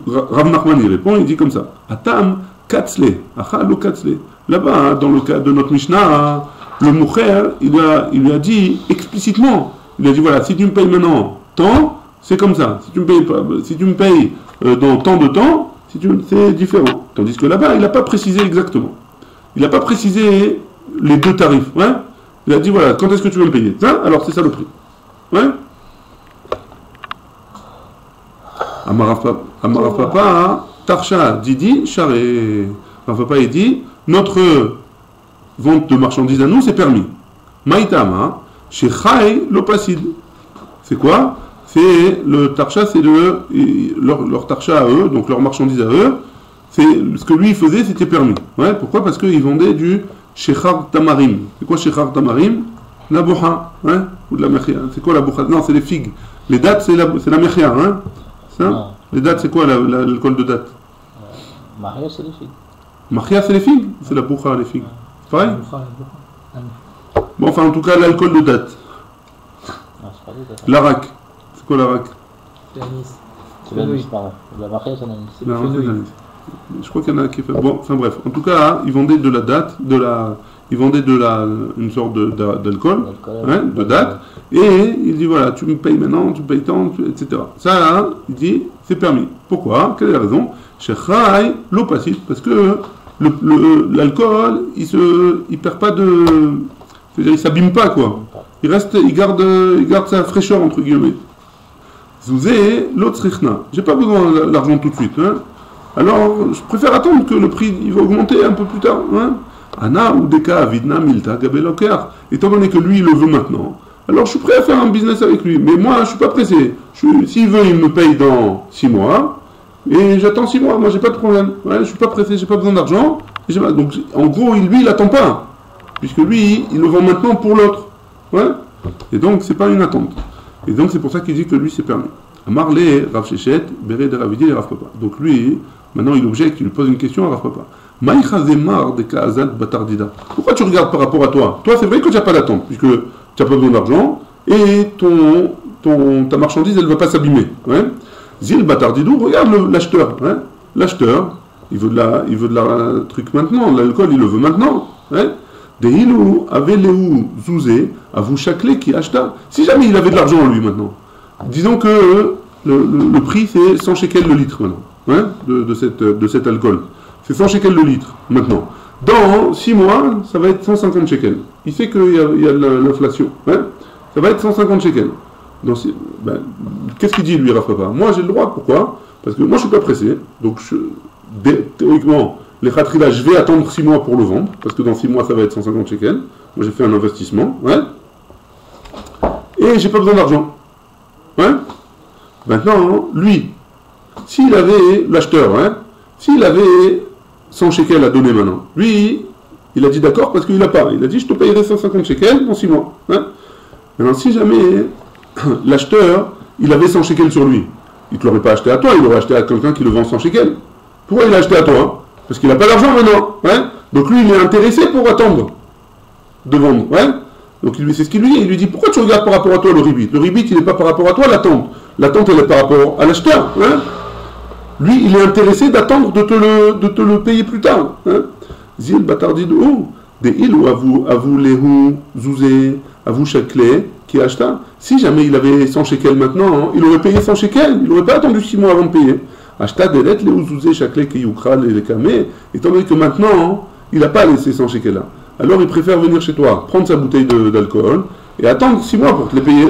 Rav Nachman il répond, il dit comme ça, Atam katzle, achalo katzle. Là-bas, dans le cas de notre Mishnah, le Moucher, il lui a dit explicitement, il a dit voilà, si tu me payes maintenant tant, c'est comme ça. Si tu me payes dans tant de temps, c'est différent. Tandis que là-bas, il n'a pas précisé exactement. Il n'a pas précisé les 2 tarifs. Ouais. Il a dit voilà, quand est-ce que tu veux me payer? Ça, alors c'est ça le prix. Ouais. Amarav Papa, Tarsha, Didi, Charé. Amarav Papa, il dit notre vente de marchandises à nous, c'est permis. Maïtama, chez Chai, l'opacide. C'est quoi? C'est le Tarsha, c'est leur Tarsha à eux, donc leur marchandise à eux. C'est ce que lui il faisait, c'était permis. Ouais, pourquoi? Parce qu'il vendait du Shechar Tamarim. C'est quoi Shechar Tamarim? La boha, hein? Ou de la mechia. C'est quoi la boha? Non, c'est les figues. Les dattes, c'est la mechia, hein? Ça? Les dattes, c'est quoi l'alcool de date? Mahia, c'est les figues. Mahia, c'est les figues? C'est la boha, les figues. C'est pareil? Bon, enfin, en tout cas, l'alcool de date. L'arak. C'est quoi l'arak? C'est l'anis. C'est l'anis, pardon. La Mahia, c'est l'anis. C'est le fenouil. Je crois qu'il y en a qui fait. Bon, enfin bref. En tout cas, ils vendaient de la date, une sorte d'alcool, hein, de date, et il dit voilà, tu me payes maintenant, tu me payes tant, etc. Ça, hein, il dit, c'est permis. Pourquoi? Quelle est la raison? Chez Chai, l'opacite, parce que l'alcool, il perd pas de. C'est-à-dire, il s'abîme pas, quoi. Il garde sa fraîcheur, entre guillemets. Zouzé, l'autre Richna. J'ai pas besoin de l'argent tout de suite, hein. Alors, je préfère attendre que le prix il va augmenter un peu plus tard. Hein. Anna ou Deka, Vidna, Milta, Gabeloker. Étant donné que lui, il le veut maintenant, alors je suis prêt à faire un business avec lui. Mais moi, je ne suis pas pressé. S'il veut, il me paye dans 6 mois. Et j'attends 6 mois. Moi, j'ai pas de problème. Ouais, je ne suis pas pressé, j'ai pas besoin d'argent. Donc, en gros, lui, il n'attend pas. Puisque lui, il le vend maintenant pour l'autre. Ouais. Et donc, c'est pas une attente. Et donc, c'est pour ça qu'il dit que lui, c'est permis. Marley, Rav Shechet, Béré de Ravidi et Rav Papa. Donc, lui, maintenant, il objecte, il lui pose une question à Rav Papa. Maïchazemar de Kaazat Batardida. Pourquoi tu regardes par rapport à toi? Toi, c'est vrai que tu n'as pas d'attente, puisque tu n'as pas besoin d'argent, et ta marchandise, elle ne va pas s'abîmer. Ouais. Zil Batardidou, regarde l'acheteur. Hein. L'acheteur, il veut de la truc maintenant, l'alcool, il le veut maintenant. Hein. Des ilou, avait léou, zouzé, à vous chaclé qui acheta. Si jamais il avait de l'argent, lui, maintenant. Disons que le prix, c'est 100 shekels le litre, maintenant, hein, de cet alcool. C'est 100 shekels le litre, maintenant. Dans 6 mois, ça va être 150 shekels. Il sait qu'il y a l'inflation. Hein. Ça va être 150 shekels. Qu'est-ce qu'il dit, lui, Rav Papa? Moi, j'ai le droit. Pourquoi? Parce que moi, je ne suis pas pressé. Donc, théoriquement, les khatrila, je vais attendre 6 mois pour le vendre. Parce que dans 6 mois, ça va être 150 shekels. Moi, j'ai fait un investissement. Ouais. Et j'ai pas besoin d'argent. Ouais. Maintenant, lui, s'il avait l'acheteur, hein, s'il avait 100 shekels à donner maintenant, lui, il a dit d'accord parce qu'il n'a pas. Il a dit je te payerai 150 shekels dans 6 mois. Hein. Maintenant, si jamais l'acheteur, il avait 100 shekels sur lui, il ne te l'aurait pas acheté à toi, il l'aurait acheté à quelqu'un qui le vend 100 shekels. Pourquoi il l'a acheté à toi? Parce qu'il n'a pas d'argent maintenant. Hein. Donc lui, il est intéressé pour attendre de vendre. Ouais. Donc c'est ce qu'il lui dit. Il lui dit pourquoi tu regardes par rapport à toi le ribit? Le ribit, il n'est pas par rapport à toi, l'attente. L'attente, elle est par rapport à l'acheteur. Hein. Lui, il est intéressé d'attendre de te le payer plus tard. Zil Batardidou, des îles ou à vous léhou, zouzé, à vous chaclé, qui acheta. Si jamais il avait 100 shekels maintenant, hein, il aurait payé 100 shekels. Il n'aurait pas attendu 6 mois avant de payer. Acheta des lettres, léhou, zouzé, chaclé, qui youkra, les kamé. Étant donné que maintenant, hein, il n'a pas laissé 100 shekels là. Alors il préfère venir chez toi, prendre sa bouteille d'alcool et attendre 6 mois pour te les payer.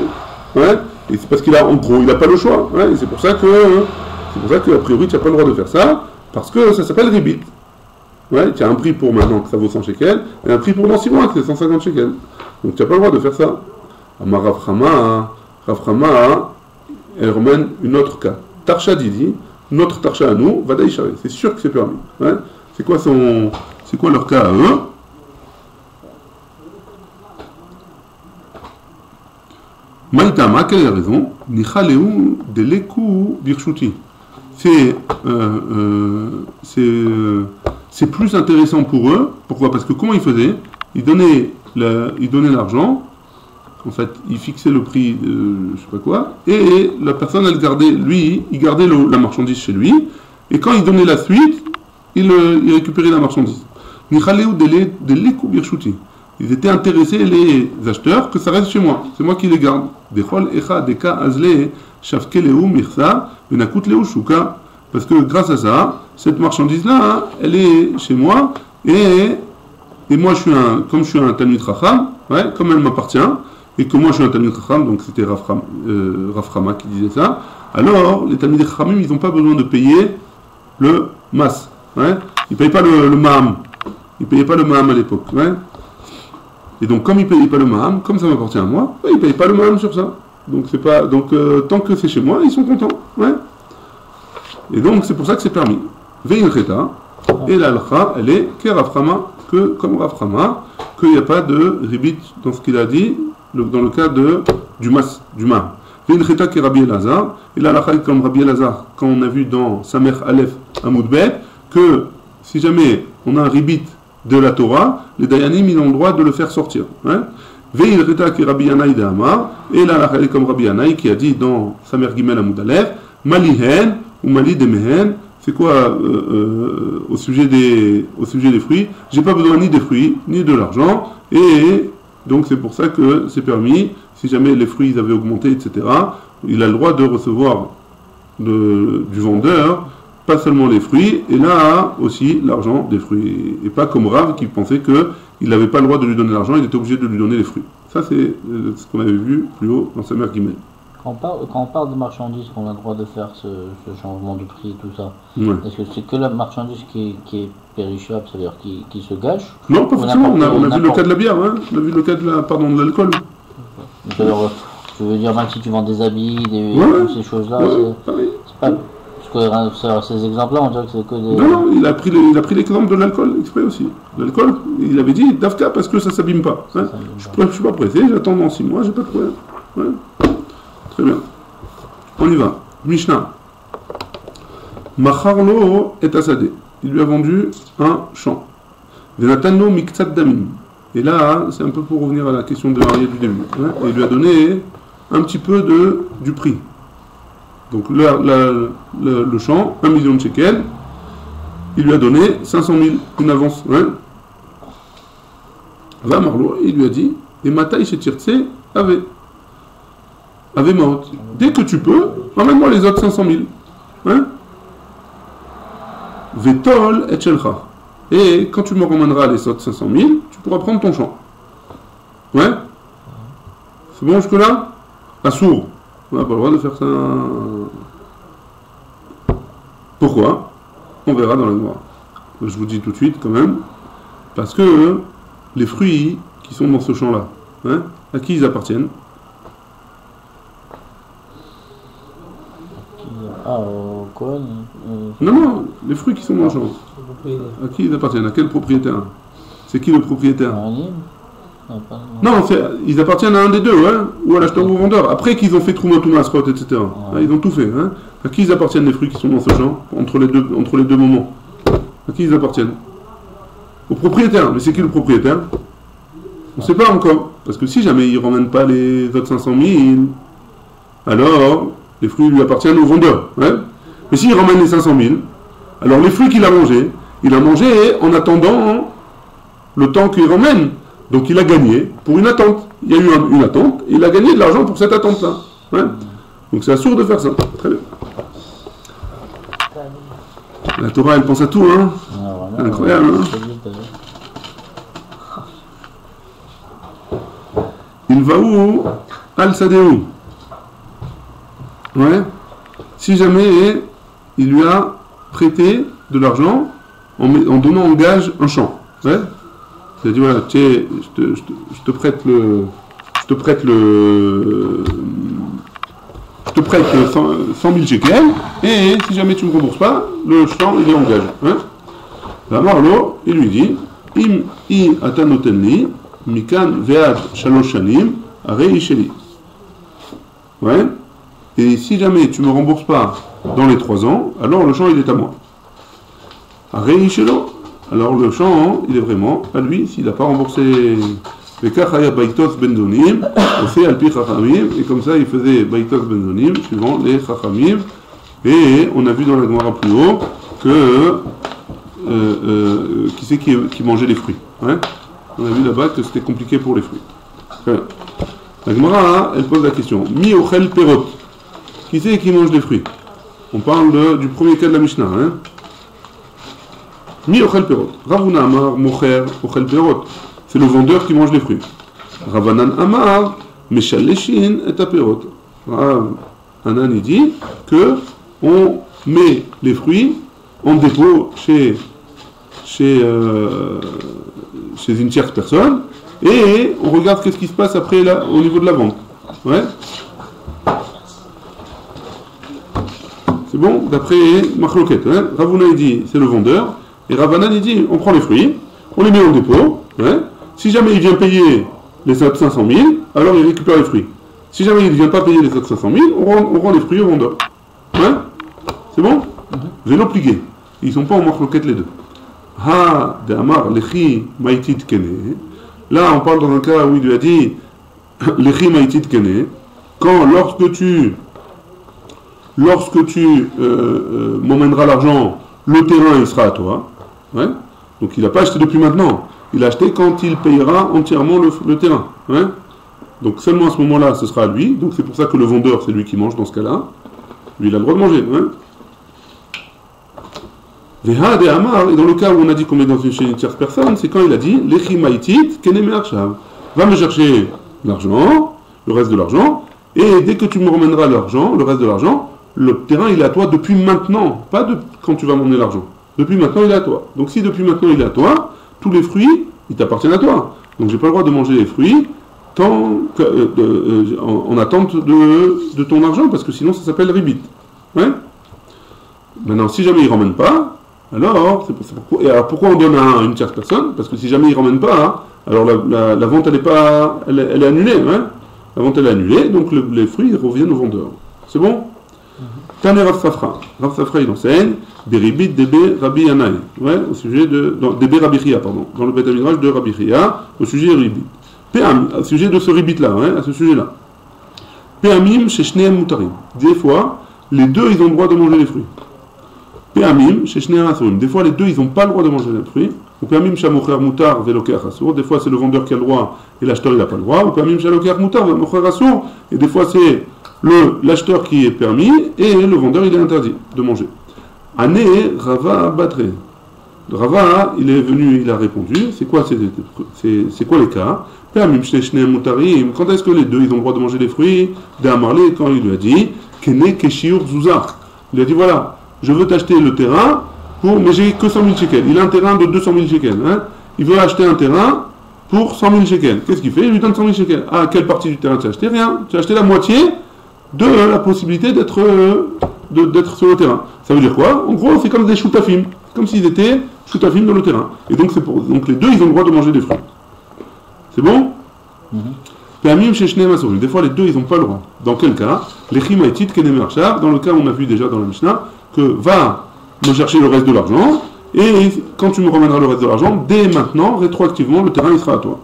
Ouais. Et c'est parce qu'il a, en gros, il n'a pas le choix. Ouais. Et c'est pour ça que. A priori, tu n'as pas le droit de faire ça, parce que ça s'appelle ribit. Ouais, tu as un prix pour maintenant que ça vaut 100 shekels, et un prix pour dans 6 mois que c'est 150 shekels. Donc tu n'as pas le droit de faire ça. Amar Rav Chama, elle ramène une autre cas. Tarcha Didi, notre Tarcha à nous, Vadaï Shari. C'est sûr que c'est permis. Ouais. C'est quoi leur cas à eux? Maïtama, quelle est la raison? Nichaleu de leku birshuti. C'est plus intéressant pour eux. Pourquoi? Parce que comment ils faisaient? Ils donnaient l'argent. En fait, ils fixaient le prix de je sais pas quoi. Et la personne, elle gardait, lui, il gardait la marchandise chez lui. Et quand il donnait la suite, il récupérait la marchandise. Nichaleu de leku birshuti. Ils étaient intéressés, les acheteurs, que ça reste chez moi. C'est moi qui les garde. Parce que grâce à ça, cette marchandise-là, hein, elle est chez moi. Et moi, comme je suis un Talmid Chacham, ouais, comme elle m'appartient, et que moi, je suis un Talmid Chacham, donc c'était Rav Chama qui disait ça, alors les Talmid Chachamim, ils n'ont pas besoin de payer le mas. Ouais. Ils ne payent pas le Maham. Ils ne payaient pas le Maham à l'époque. Ouais. Et donc, comme ils ne payent pas le Maham, comme ça m'appartient à moi, ils ne payent pas le Maham sur ça. Donc, tant que c'est chez moi, ils sont contents. Ouais. Et donc, c'est pour ça que c'est permis. Ve'in cheta, et la halakha, elle est comme Rav Chama, qu'il n'y a pas de ribit dans ce qu'il a dit, dans le cas du Maham. Ve'in cheta qui est Rabbi Elazar, et la halakha est comme Rabbi Elazar, quand on a vu dans Samer Aleph Amoud Bet, que si jamais on a un ribit de la Torah, les Dayanim, ils ont le droit de le faire sortir. Ve'il reta ki Rabbi Yanaï de Amar, et là, comme Rabbi Yanaï qui a dit dans Samer Gimel Amoud Aleph, Malihen ou Mali Demehen, c'est quoi au sujet des fruits? J'ai pas besoin ni des fruits, ni de l'argent, et donc c'est pour ça que c'est permis, si jamais les fruits ils avaient augmenté, etc., il a le droit de recevoir du vendeur, pas seulement les fruits, et là aussi l'argent des fruits. Et pas comme Rav qui pensait qu'il n'avait pas le droit de lui donner l'argent, il était obligé de lui donner les fruits. Ça c'est ce qu'on avait vu plus haut dans Samer Gimel. Quand on parle de marchandises, qu'on a le droit de faire ce changement de prix et tout ça, ouais. Est-ce que c'est que la marchandise qui est périssable, c'est-à-dire qui se gâche? Non, pas forcément, on a vu le cas de la bière, hein. On a vu le cas de l'alcool. Alors, je veux dire, même si tu vends des habits, toutes ces choses-là, c'est pas... Parce sur ces exemples-là, on dirait que c'est que des. Non, il a pris l'exemple de l'alcool exprès aussi. L'alcool, il avait dit Dafka parce que ça s'abîme pas. Hein. Je suis pas pressé, j'attends dans 6 mois, j'ai pas de problème. Ouais. Très bien. On y va. Mishnah. Macharlo et Asadeh. Il lui a vendu un champ. Venatano miktsat damim. Et là, c'est un peu pour revenir à la question de marié du début. Hein. Et il lui a donné un petit peu du prix. Donc le champ, 1 million de shekels, il lui a donné 500 000, une avance. Hein. Va Marlo, il lui a dit, et Mataï chez Tirtse avait Maot. Dès que tu peux, ramène-moi les autres 500 000. Hein. Vetol et Chelcha. Et quand tu me ramèneras les autres 500 000, tu pourras prendre ton champ. Ouais. C'est bon jusque-là? Assourd. On n'a pas le droit de faire ça. Pourquoi? On verra dans la Gemara. Je vous dis tout de suite quand même. Parce que les fruits qui sont dans ce champ-là, hein, à qui ils appartiennent? Au Kohen. Non, les fruits qui sont dans le champ. À qui ils appartiennent? À quel propriétaire? C'est qui le propriétaire? Non, ils appartiennent à un des deux, hein, ou à l'acheteur ou au vendeur. Après qu'ils ont fait Troumotou Masrot, etc. Ouais. Ils ont tout fait. Hein. À qui ils appartiennent les fruits qui sont dans ce champ, entre les deux moments? À qui ils appartiennent? Au propriétaire. Mais c'est qui le propriétaire? On ne sait pas encore. Parce que si jamais ils ne ramènent pas les autres 500 000, alors les fruits lui appartiennent au vendeur. Hein. Mais s'il ramène les 500 000, alors les fruits qu'il a mangés, il a mangé en attendant le temps qu'il ramène. Donc il a gagné pour une attente. Il y a eu une attente, et il a gagné de l'argent pour cette attente-là. Hein. Donc c'est assourd de faire ça. Très bien. La Torah, elle pense à tout, hein. Incroyable, hein. Il va où? Al-Sadéou. Ouais. Si jamais il lui a prêté de l'argent en donnant en gage un champ. Ouais. C'est-à-dire, voilà, je te prête 100 000 shekels, et si jamais tu ne me rembourses pas, le champ, il est en gage. Hein. La Marlo, il lui dit, Im I atanotenli, mikan vead shalosh shanim, arei sheli. Ouais. Et si jamais tu ne me rembourses pas dans les 3 ans, alors le champ, il est à moi. Arei shelo. Alors le champ, il est vraiment à lui s'il n'a pas remboursé. Et comme ça il faisait Baïtos Benzonim suivant les Chachamim. Et on a vu dans la Gemara plus haut que qui c'est qui mangeait les fruits. Hein. On a vu là-bas que c'était compliqué pour les fruits. Voilà. La Gemara, elle pose la question. Mi ochel perot. Qui c'est qui mange les fruits? On parle du premier cas de la Mishnah. Hein. Mi ochel perot. Ravuna amar mocher ochel perot. C'est le vendeur qui mange les fruits. Ravanan amar meshaleshin et aperot. Ravanan il dit que on met les fruits en dépôt chez une tierce personne et on regarde qu'est-ce qui se passe après là au niveau de la vente. Ouais. C'est bon, d'après Machloket. Hein. Ravuna il dit c'est le vendeur. Et Ravanan il dit on prend les fruits, on les met en dépôt, ouais. Si jamais il vient payer les autres 500 000, alors il récupère les fruits. Si jamais il ne vient pas payer les autres 500 000, on rend les fruits au vendeur. Ouais. C'est bon? Vélo plié. Ils ne sont pas en marloquette les deux. Ha de Amar lechi maitit kene. Là on parle dans un cas où il lui a dit lechi maitit kene. Lorsque tu m'emmèneras l'argent, le terrain il sera à toi. Ouais. Donc il n'a pas acheté depuis maintenant. Il a acheté quand il payera entièrement le terrain. Ouais. Donc seulement à ce moment-là, ce sera à lui. Donc c'est pour ça que le vendeur, c'est lui qui mange dans ce cas-là. Lui, il a le droit de manger. Ouais. Veha de Amar, et dans le cas où on a dit qu'on est dans chez une tierce personne, c'est quand il a dit Lechi maitit kene me'arshav. Va me chercher l'argent, le reste de l'argent, et dès que tu me ramèneras l'argent, le reste de l'argent, le terrain il est à toi depuis maintenant, pas quand tu vas m'emmener l'argent. Depuis maintenant, il est à toi. Donc si depuis maintenant, il est à toi, tous les fruits, ils t'appartiennent à toi. Donc j'ai pas le droit de manger les fruits en attente de ton argent, parce que sinon ça s'appelle ribit. Ouais. Maintenant, si jamais il ne ramène pas, alors, et alors pourquoi on donne à une tierce personne? Parce que si jamais il ne ramène pas, hein, alors la vente, elle est annulée. Hein, la vente, elle est annulée, donc les fruits reviennent au vendeur. C'est bon? Tane Rav Safra. Rav Safra, il enseigne Beribit Debe Rabbi Yanaï. Ouais, au sujet de. Debe Rabbi Chia, pardon. Dans le Beth Midrash de Rabbi Chia, au sujet de Ribit. Au sujet de ce Ribit-là, hein, à ce sujet-là. Pe'amim Sheshneem Mutarim. Des fois, les deux, ils ont le droit de manger les fruits. Pe'amim Sheshneem Asurim. Des fois, les deux, ils n'ont pas le droit de manger les fruits. Ou Pe'amim Shamocher Mutar Veloker Asur. Des fois, c'est le vendeur qui a le droit et l'acheteur, il n'a pas le droit. Ou Pe'amim Shaloker Mutar Veloker Asur. Et des fois, c'est l'acheteur qui est permis et le vendeur il est interdit de manger. Ané Rava Badré. Rava, il est venu, il a répondu. C'est quoi les cas? Quand est-ce que les deux ils ont le droit de manger les fruits? D'Amarlé, quand il lui a dit Kene Keshiur Zuzar. Il a dit voilà, je veux t'acheter le terrain mais j'ai que 100 000 shekels. Il a un terrain de 200 000 shekels. Hein. Il veut acheter un terrain pour 100 000 shekels. Qu'est-ce qu'il fait? Il lui donne 100 000 shekels. Ah, quelle partie du terrain tu as acheté? Rien. Tu as acheté la moitié de la possibilité d'être sur le terrain. Ça veut dire quoi? En gros, c'est comme des choutafim, comme s'ils étaient choutafim dans le terrain. Et donc, donc les deux, ils ont le droit de manger des fruits. C'est bon? Des fois, les deux, ils n'ont pas le droit. Dans quel cas? Les chimaitit kenemerchav, dans le cas où on a vu déjà dans la Mishnah, que va me chercher le reste de l'argent, et quand tu me ramèneras le reste de l'argent, dès maintenant, rétroactivement, le terrain, il sera à toi.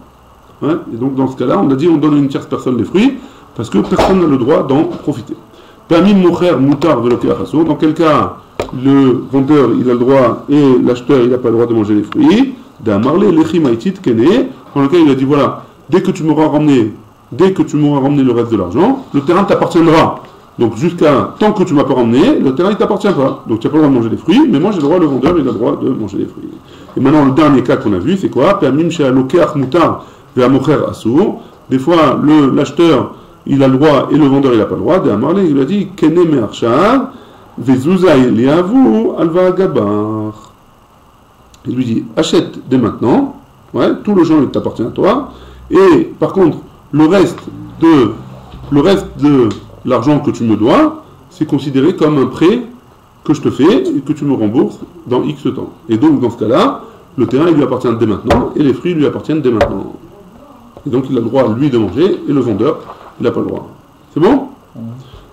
Ouais? Et donc, dans ce cas-là, on a dit, on donne à une tierce personne les fruits, parce que personne n'a le droit d'en profiter. Permis mocher moutar veloké achasso. Dans quel cas le vendeur il a le droit et l'acheteur il n'a pas le droit de manger les fruits. D'amarle lechim aitit kene. Dans lequel il a dit voilà, dès que tu m'auras ramené le reste de l'argent, le terrain t'appartiendra. Donc jusqu'à tant que tu m'as pas ramené, le terrain il t'appartient pas. Donc tu n'as pas le droit de manger les fruits, mais moi j'ai le droit, le vendeur il a le droit de manger les fruits. Et maintenant le dernier cas qu'on a vu c'est quoi? Permis chez alokeach moutar ve'amocher asur. Des fois l'acheteur il a le droit et le vendeur il n'a pas le droit. D'Amarlé, il a dit Kene me'arshav ve'zouza eliavu alva gabar. Il lui dit achète dès maintenant, ouais, tout le champ il t'appartient à toi. Et par contre, le reste de l'argent que tu me dois, c'est considéré comme un prêt que je te fais et que tu me rembourses dans X temps. Et donc dans ce cas-là, le terrain il lui appartient dès maintenant et les fruits lui appartiennent dès maintenant. Et donc il a le droit lui de manger et le vendeur il n'a pas le droit. C'est bon?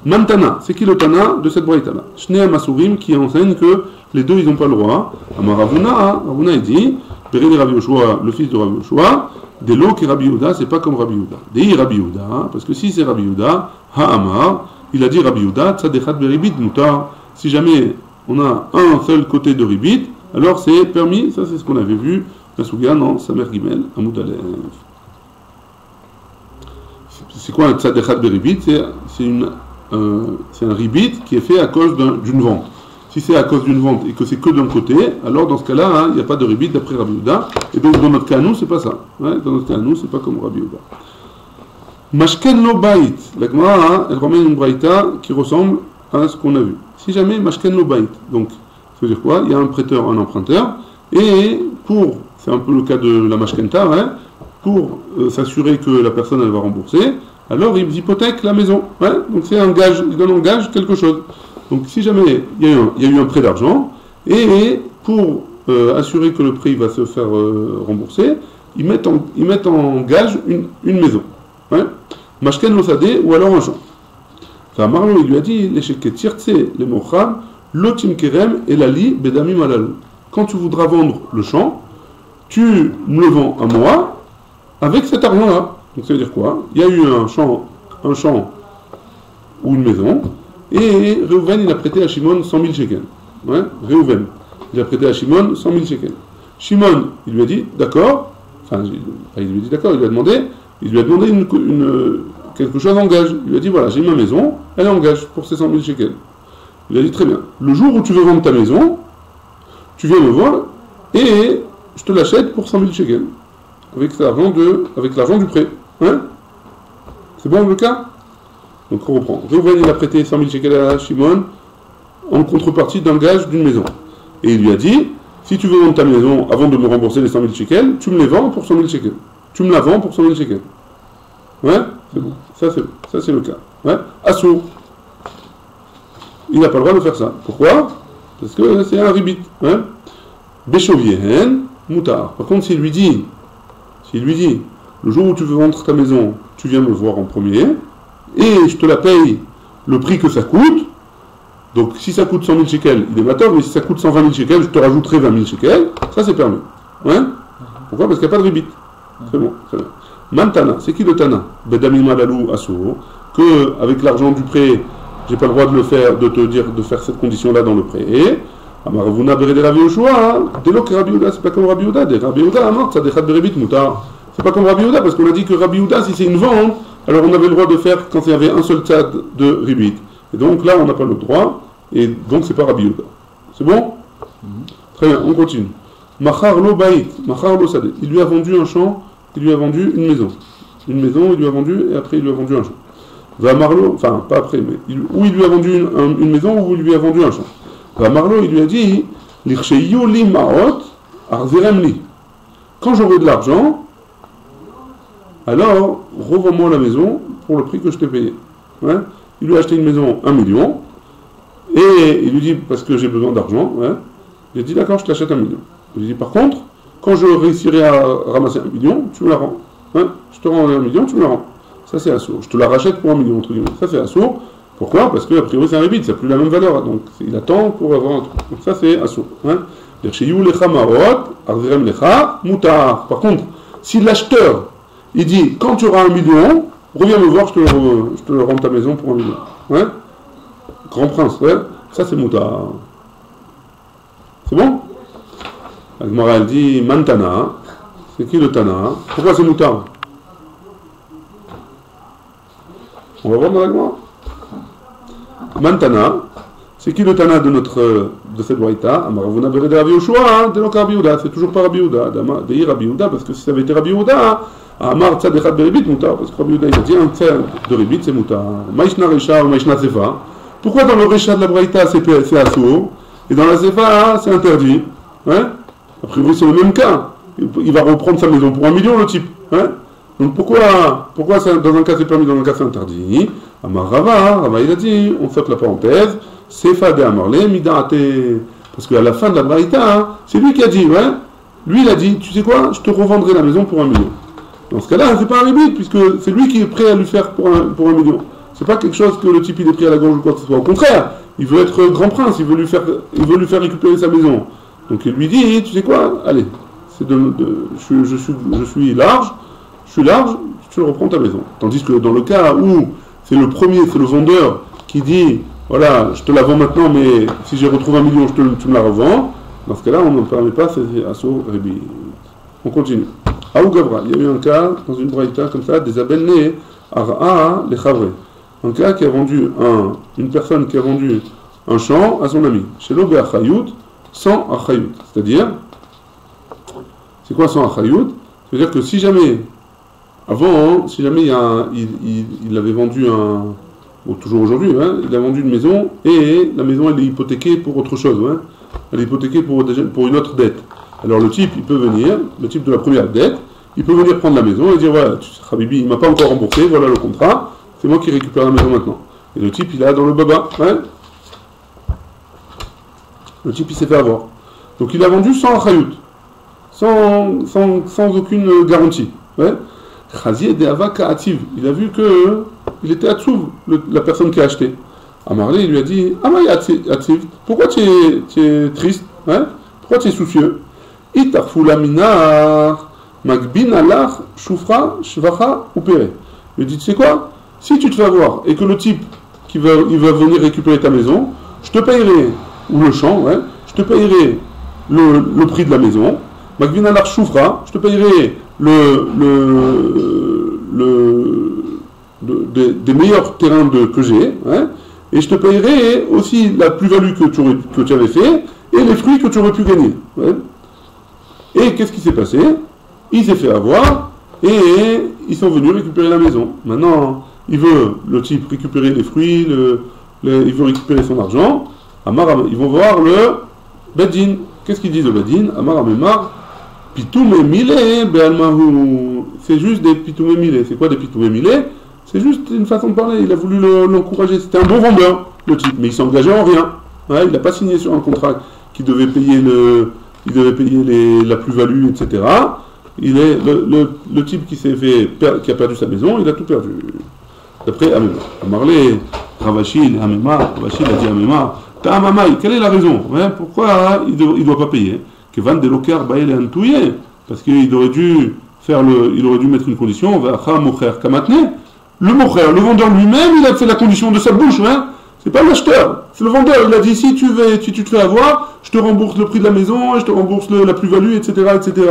Mantana, c'est qui le Tana de cette braïta-là? Shnei Masurim qui enseigne que les deux ils n'ont pas le droit. Amaravuna, Ravuna il dit, Béréli Rabbi Yoshua, le fils de Rabbi Yoshua, Delo qui Rabbi Yehuda, c'est pas comme Rabbi Yehuda. Dei Rabbi Yehuda, parce que si c'est Rabbi Yehuda, Ha'amar, il a dit Rabbi Yehuda, Tzadechat Beribit Mutar. Si jamais on a un seul côté de Ribit, alors c'est permis, ça c'est ce qu'on avait vu, la Souga dans Samer Gimel, Amoud Aleph. C'est quoi un tzadechat beribit? C'est un ribit qui est fait à cause d'une vente. Si c'est à cause d'une vente et que c'est que d'un côté, alors dans ce cas-là, il n'y a pas de ribit d'après Rabbi Yehuda. Et donc dans notre cas à nous, c'est pas ça. Ouais, dans notre cas à nous, c'est pas comme Rabbi Yehuda. Mashken lo bait. La Gemara, elle ramène une braïta qui ressemble à ce qu'on a vu. Si jamais mashken lo bait, donc ça veut dire quoi? Il y a un prêteur, un emprunteur, et c'est un peu le cas de la mashkenta, hein, pour s'assurer que la personne elle va rembourser, alors il hypothèque la maison. Ouais, donc c'est un gage, il donne en gage quelque chose. Donc si jamais il y a eu un prêt d'argent, et pour assurer que le prêt va se faire rembourser, ils mettent en gage une maison. Ouais. Mashken l'osade ou alors un champ. Ça Marlon il lui a dit l'échec tirtse les mocham lotim kerem et lali bedamim alalou. Quand tu voudras vendre le champ, tu me le vends à moi avec cet argent-là. Donc ça veut dire quoi? Il y a eu un champ ou une maison, et Reuven il a prêté à Shimon 100 000 shekels. Ouais, Reuven, il a prêté à Shimon 100 000 shekels. Shimon, il lui a dit d'accord, il lui a demandé quelque chose en gage. Il lui a dit voilà, j'ai ma maison, elle est en gage pour ces 100 000 shekels. Il a dit très bien, le jour où tu veux vendre ta maison, tu viens me voir et je te l'achète pour 100 000 shekels. Avec l'argent du prêt. Hein? C'est bon le cas? Donc on reprend. Reuven il a prêté 100 000 shekels à Shimon en contrepartie d'un gage d'une maison. Et il lui a dit, si tu veux vendre ta maison avant de me rembourser les 100 000 shekels, tu me les vends pour 100 000 shekels. Tu me la vends pour 100 000 shekels. Ouais? C'est bon. Ça c'est le cas. Ouais? Assour. Il n'a pas le droit de faire ça. Pourquoi? Parce que c'est un ribit. Hein. Béchoviehen, moutar. Par contre, s'il lui dit, le jour où tu veux vendre ta maison, tu viens me voir en premier, et je te la paye le prix que ça coûte. Donc, si ça coûte 100 000 shekels, il est mator, mais si ça coûte 120 000 shekels, je te rajouterai 20 000 shekels, ça c'est permis. Ouais. Pourquoi? Parce qu'il n'y a pas de ribit. C'est bon, très bien. Mantana, c'est qui le Tana? Bedamima lalou asso, que avec l'argent du prêt, j'ai pas le droit de le faire, de te dire de faire cette condition-là dans le prêt. Amaravuna bere de Rabbi Yoshua, dès lors que Rabbi Yehuda, c'est pas comme Rabbi Yehuda, des Rabbi Yehuda, amort, ça déchat beribit moutar. C'est pas comme Rabbi Yehuda, parce qu'on a dit que Rabbi Yehuda, si c'est une vente, alors on avait le droit de faire quand il y avait un seul tzad de ribit. Et donc là, on n'a pas le droit, et donc c'est pas Rabbi Yehuda. C'est bon? Très bien, on continue. Machar lo bait, machar lo sadeh. Il lui a vendu un champ, il lui a vendu une maison. Une maison, il lui a vendu, et après il lui a vendu un champ. Va Marlo, enfin pas après, mais où il lui a vendu une maison, ou il lui a vendu un champ. Va Marlo, il lui a dit, l'ircheyu li maot, arzerem li. Quand j'aurai de l'argent, alors revends-moi la maison pour le prix que je t'ai payé. Ouais. Il lui a acheté une maison 1 million, et il lui dit, parce que j'ai besoin d'argent, ouais. Il a dit, d'accord, je t'achète 1 million. Il lui dit, par contre, quand je réussirai à ramasser 1 million, tu me la rends. Ouais. Je te rends 1 million, tu me la rends. Ça c'est assourd. Je te la rachète pour 1 million, entre guillemets. Ça c'est assourd. Pourquoi? Parce qu'a priori c'est un rébit, ça n'a plus la même valeur. Donc il attend pour avoir un truc. Donc ça c'est assourd. Hein. Par contre, si l'acheteur, il dit, quand tu auras 1 million, reviens me voir, je te rends ta maison pour 1 million. Ouais. Grand prince, ouais. Ça c'est moutar. C'est bon? La Gemara elle dit, Mantana. C'est qui le Tana? Pourquoi c'est moutar? On va voir dans la Gemara. Mantana, c'est qui le Tana de cette Braïta? Amaravuna bere de Rabbi Yoshua, de l'ok Rabbi Yehuda, c'est toujours pas Rabbi Yehuda, d'Ahi Rabbi Yehuda, parce que si ça avait été Rabbi Yehuda, Amar tzad echad beribit moutar, parce que Rabbi Yehuda il a dit un tzad de ribit c'est moutar. Maïshna Recha ou Maïshna Sefa. Pourquoi dans le Recha de la Braïta c'est assourd, et dans la Sefa c'est interdit? Hein? A priori c'est le même cas. Il va reprendre sa maison pour 1 million le type. Hein? Donc pourquoi dans un cas c'est permis, dans un cas c'est interdit? Amar Rava il a dit, on saute la parenthèse, Sefa de Amarle Midate. Parce qu'à la fin de la Braïta, c'est lui qui a dit, ouais, lui il a dit, tu sais quoi, je te revendrai la maison pour 1 million. Dans ce cas-là, c'est pas un rébit, puisque c'est lui qui est prêt à lui faire pour 1 million. C'est pas quelque chose que le type il est pris à la gorge ou quoi que ce soit. Au contraire, il veut être grand prince, il veut lui faire récupérer sa maison. Donc il lui dit, tu sais quoi, allez, je suis large, je te reprends ta maison. Tandis que dans le cas où c'est le vendeur qui dit, voilà, je te la vends maintenant, mais si j'ai retrouvé 1 million, tu me la revends. Dans ce cas-là, on ne permet pas, c'est assaut rébit. On continue. Aou Gavra, il y a eu un cas, dans une braïta comme ça, des abelnés, Ara'a, les Chavre. Un cas qui a vendu, une personne qui a vendu un champ à son ami. Chez l'Obé Achayut, sans Achayut. C'est-à-dire, c'est quoi sans Achayut? C'est-à-dire que si jamais, avant, il avait vendu toujours aujourd'hui, hein, il a vendu une maison et la maison elle est hypothéquée pour autre chose, hein, elle est hypothéquée pour une autre dette. Alors le type, il peut venir, le type de la première dette, il peut venir prendre la maison et dire voilà, Habibi, il ne m'a pas encore remboursé, voilà le contrat, c'est moi qui récupère la maison maintenant. Et le type, il est dans le baba, hein. Le type, il s'est fait avoir. Donc il a vendu sans achayut, sans aucune garantie. Ouais. Chazier de Avaka Ativ, il a vu que il était Atsuv, la personne qui a acheté. Amarlé, il lui a dit Amaya Ativ, pourquoi tu es triste, hein? Pourquoi tu es soucieux? Itarfula minar, Magbin alach, Shufra, Shvacha ou Pere. Il lui dit tu sais quoi? Si tu te fais avoir et que le type il va venir récupérer ta maison, je te payerai, ou le champ, ouais, je te payerai le prix de la maison. Magbin alach Shufra, je te payerai des meilleurs terrains que j'ai, hein, et je te payerai aussi la plus-value que tu avais fait et les fruits que tu aurais pu gagner. Ouais. Et qu'est-ce qui s'est passé? Il s'est fait avoir et ils sont venus récupérer la maison. Maintenant, il veut, le type, récupérer les fruits, il veut récupérer son argent. Ils vont voir le Bedin. Qu'est-ce qu'ils disent le Bedin? Amar Amemar, Pitoumé Milé, Be'almahu. C'est juste des Pitoumé Milé. C'est quoi des Pitoumé Milé? C'est juste une façon de parler. Il a voulu l'encourager. C'était un bon vendeur, le type, mais il s'engageait en rien. Ouais, il n'a pas signé sur un contrat qui devait payer la plus-value, etc. Il est le type qui a perdu sa maison, il a tout perdu. D'après Amema. Amarlé, Ravachil, Amema, Ravachil a dit Amema, Ta'amamai, quelle est la raison? Ouais, pourquoi il ne doit pas payer? Kevan de Lokar Baël Antouye, parce qu'il aurait dû mettre une condition, Vacha Mocher Kamatne. Le mocher, le vendeur lui-même, il a fait la condition de sa bouche, hein. C'est pas l'acheteur, c'est le vendeur. Il a dit si tu te fais avoir, je te rembourse le prix de la maison, je te rembourse la plus-value, etc., etc.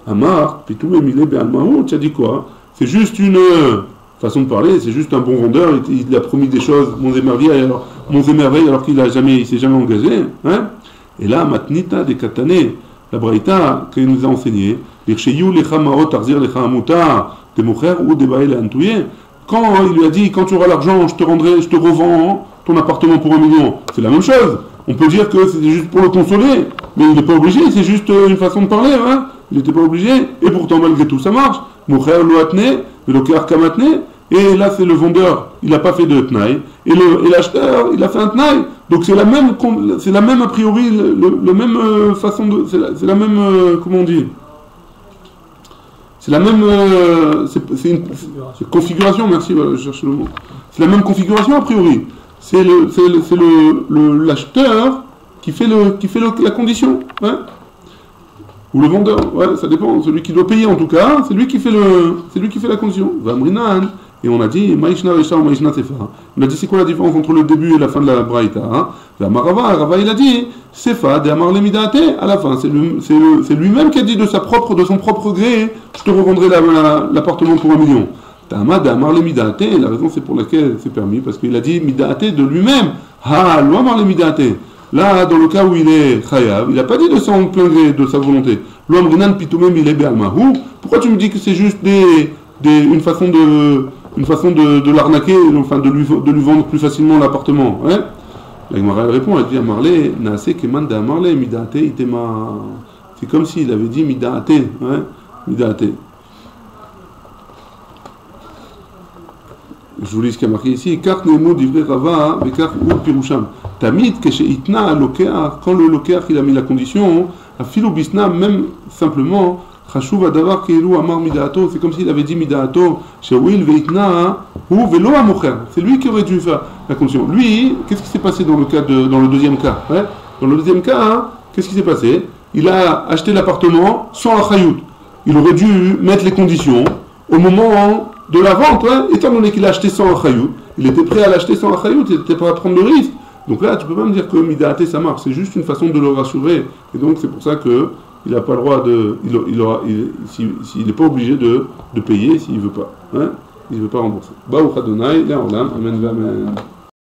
Amar, Pitoum Emile Be'almaou, tu as dit quoi? C'est juste une façon de parler, c'est juste un bon vendeur, il a promis des choses, mon émerveille alors qu'il s'est jamais engagé, hein. Et là, Matnita de Katane, la Braïta qu'il nous a enseigné, l'Ircheyu lecha maot arzir lecha amuta, des mocher ou des baïles antouye. Quand il lui a dit, quand tu auras l'argent, je te revends ton appartement pour 1 million, c'est la même chose. On peut dire que c'était juste pour le consoler, mais il n'est pas obligé, c'est juste une façon de parler, hein. Il n'était pas obligé, et pourtant malgré tout ça marche. Mocher loatne, veloker kamatne, et là c'est le vendeur, il n'a pas fait de tnaï, et l'acheteur, il a fait un tnaï. Donc c'est la même a priori, le même façon de, c'est la même, comment on dit? C'est la même, c'est configuration, merci, voilà, je cherche le mot. C'est la même configuration a priori. C'est l'acheteur qui fait la condition, hein? Ou le vendeur, ouais, ça dépend. Celui qui doit payer en tout cas, c'est lui qui fait la condition. Vamrinan. Et on a dit Maïshna Recha ou Maïshna Sefa. On a dit c'est quoi la différence entre le début et la fin de la Braïta, hein? Rava il a dit Sefa de Amar Lemidate à la fin. C'est lui-même qui a dit de son propre gré, je te revendrai l'appartement pour 1 million. Ta'ama de Amar Lemidate, la raison c'est pour laquelle c'est permis, parce qu'il a dit Midate de lui-même. Ah, lo Amar Lemidate. Là, dans le cas où il est Chayav, il n'a pas dit de son plein gré, de sa volonté. L'homme Rinan Pitoumem il est Be'almahu. Pourquoi tu me dis que c'est juste une façon de l'arnaquer, enfin de lui vendre plus facilement l'appartement, hein? La Gemara répond, elle dit à Marley, Naase Keman de Marley, Midate Itema. C'est comme s'il avait dit Midate, hein? Midate. Je vous lis ce qu'il y a marqué ici. Kar Nemo d'Ivre Rava, Bekar ou Pirusham. Tamid, Keshe Itna, Lokeach, quand le Lokeach il a mis la condition, à Philobisna, même simplement, Chashuv Adavar Keilu Amar Midato, c'est comme s'il avait dit Midato, Shewil Veitna, ou Velo Amocher. C'est lui qui aurait dû faire la condition. Lui, qu'est-ce qui s'est passé dans le deuxième cas, ouais? Dans le deuxième cas, hein, qu'est-ce qui s'est passé? Il a acheté l'appartement sans la chayout. Il aurait dû mettre les conditions au moment de la vente, ouais? Étant donné qu'il a acheté sans la chayout, il était prêt à l'acheter sans la chayout, il n'était pas à prendre le risque. Donc là, tu peux pas me dire que Midaate ça marche, c'est juste une façon de le rassurer. Et donc c'est pour ça que il n'a pas le droit s'il n'est pas obligé de payer s'il ne veut pas. Hein? Il ne veut pas rembourser. Baruch Adonai, Le'olam, Amen, Amen.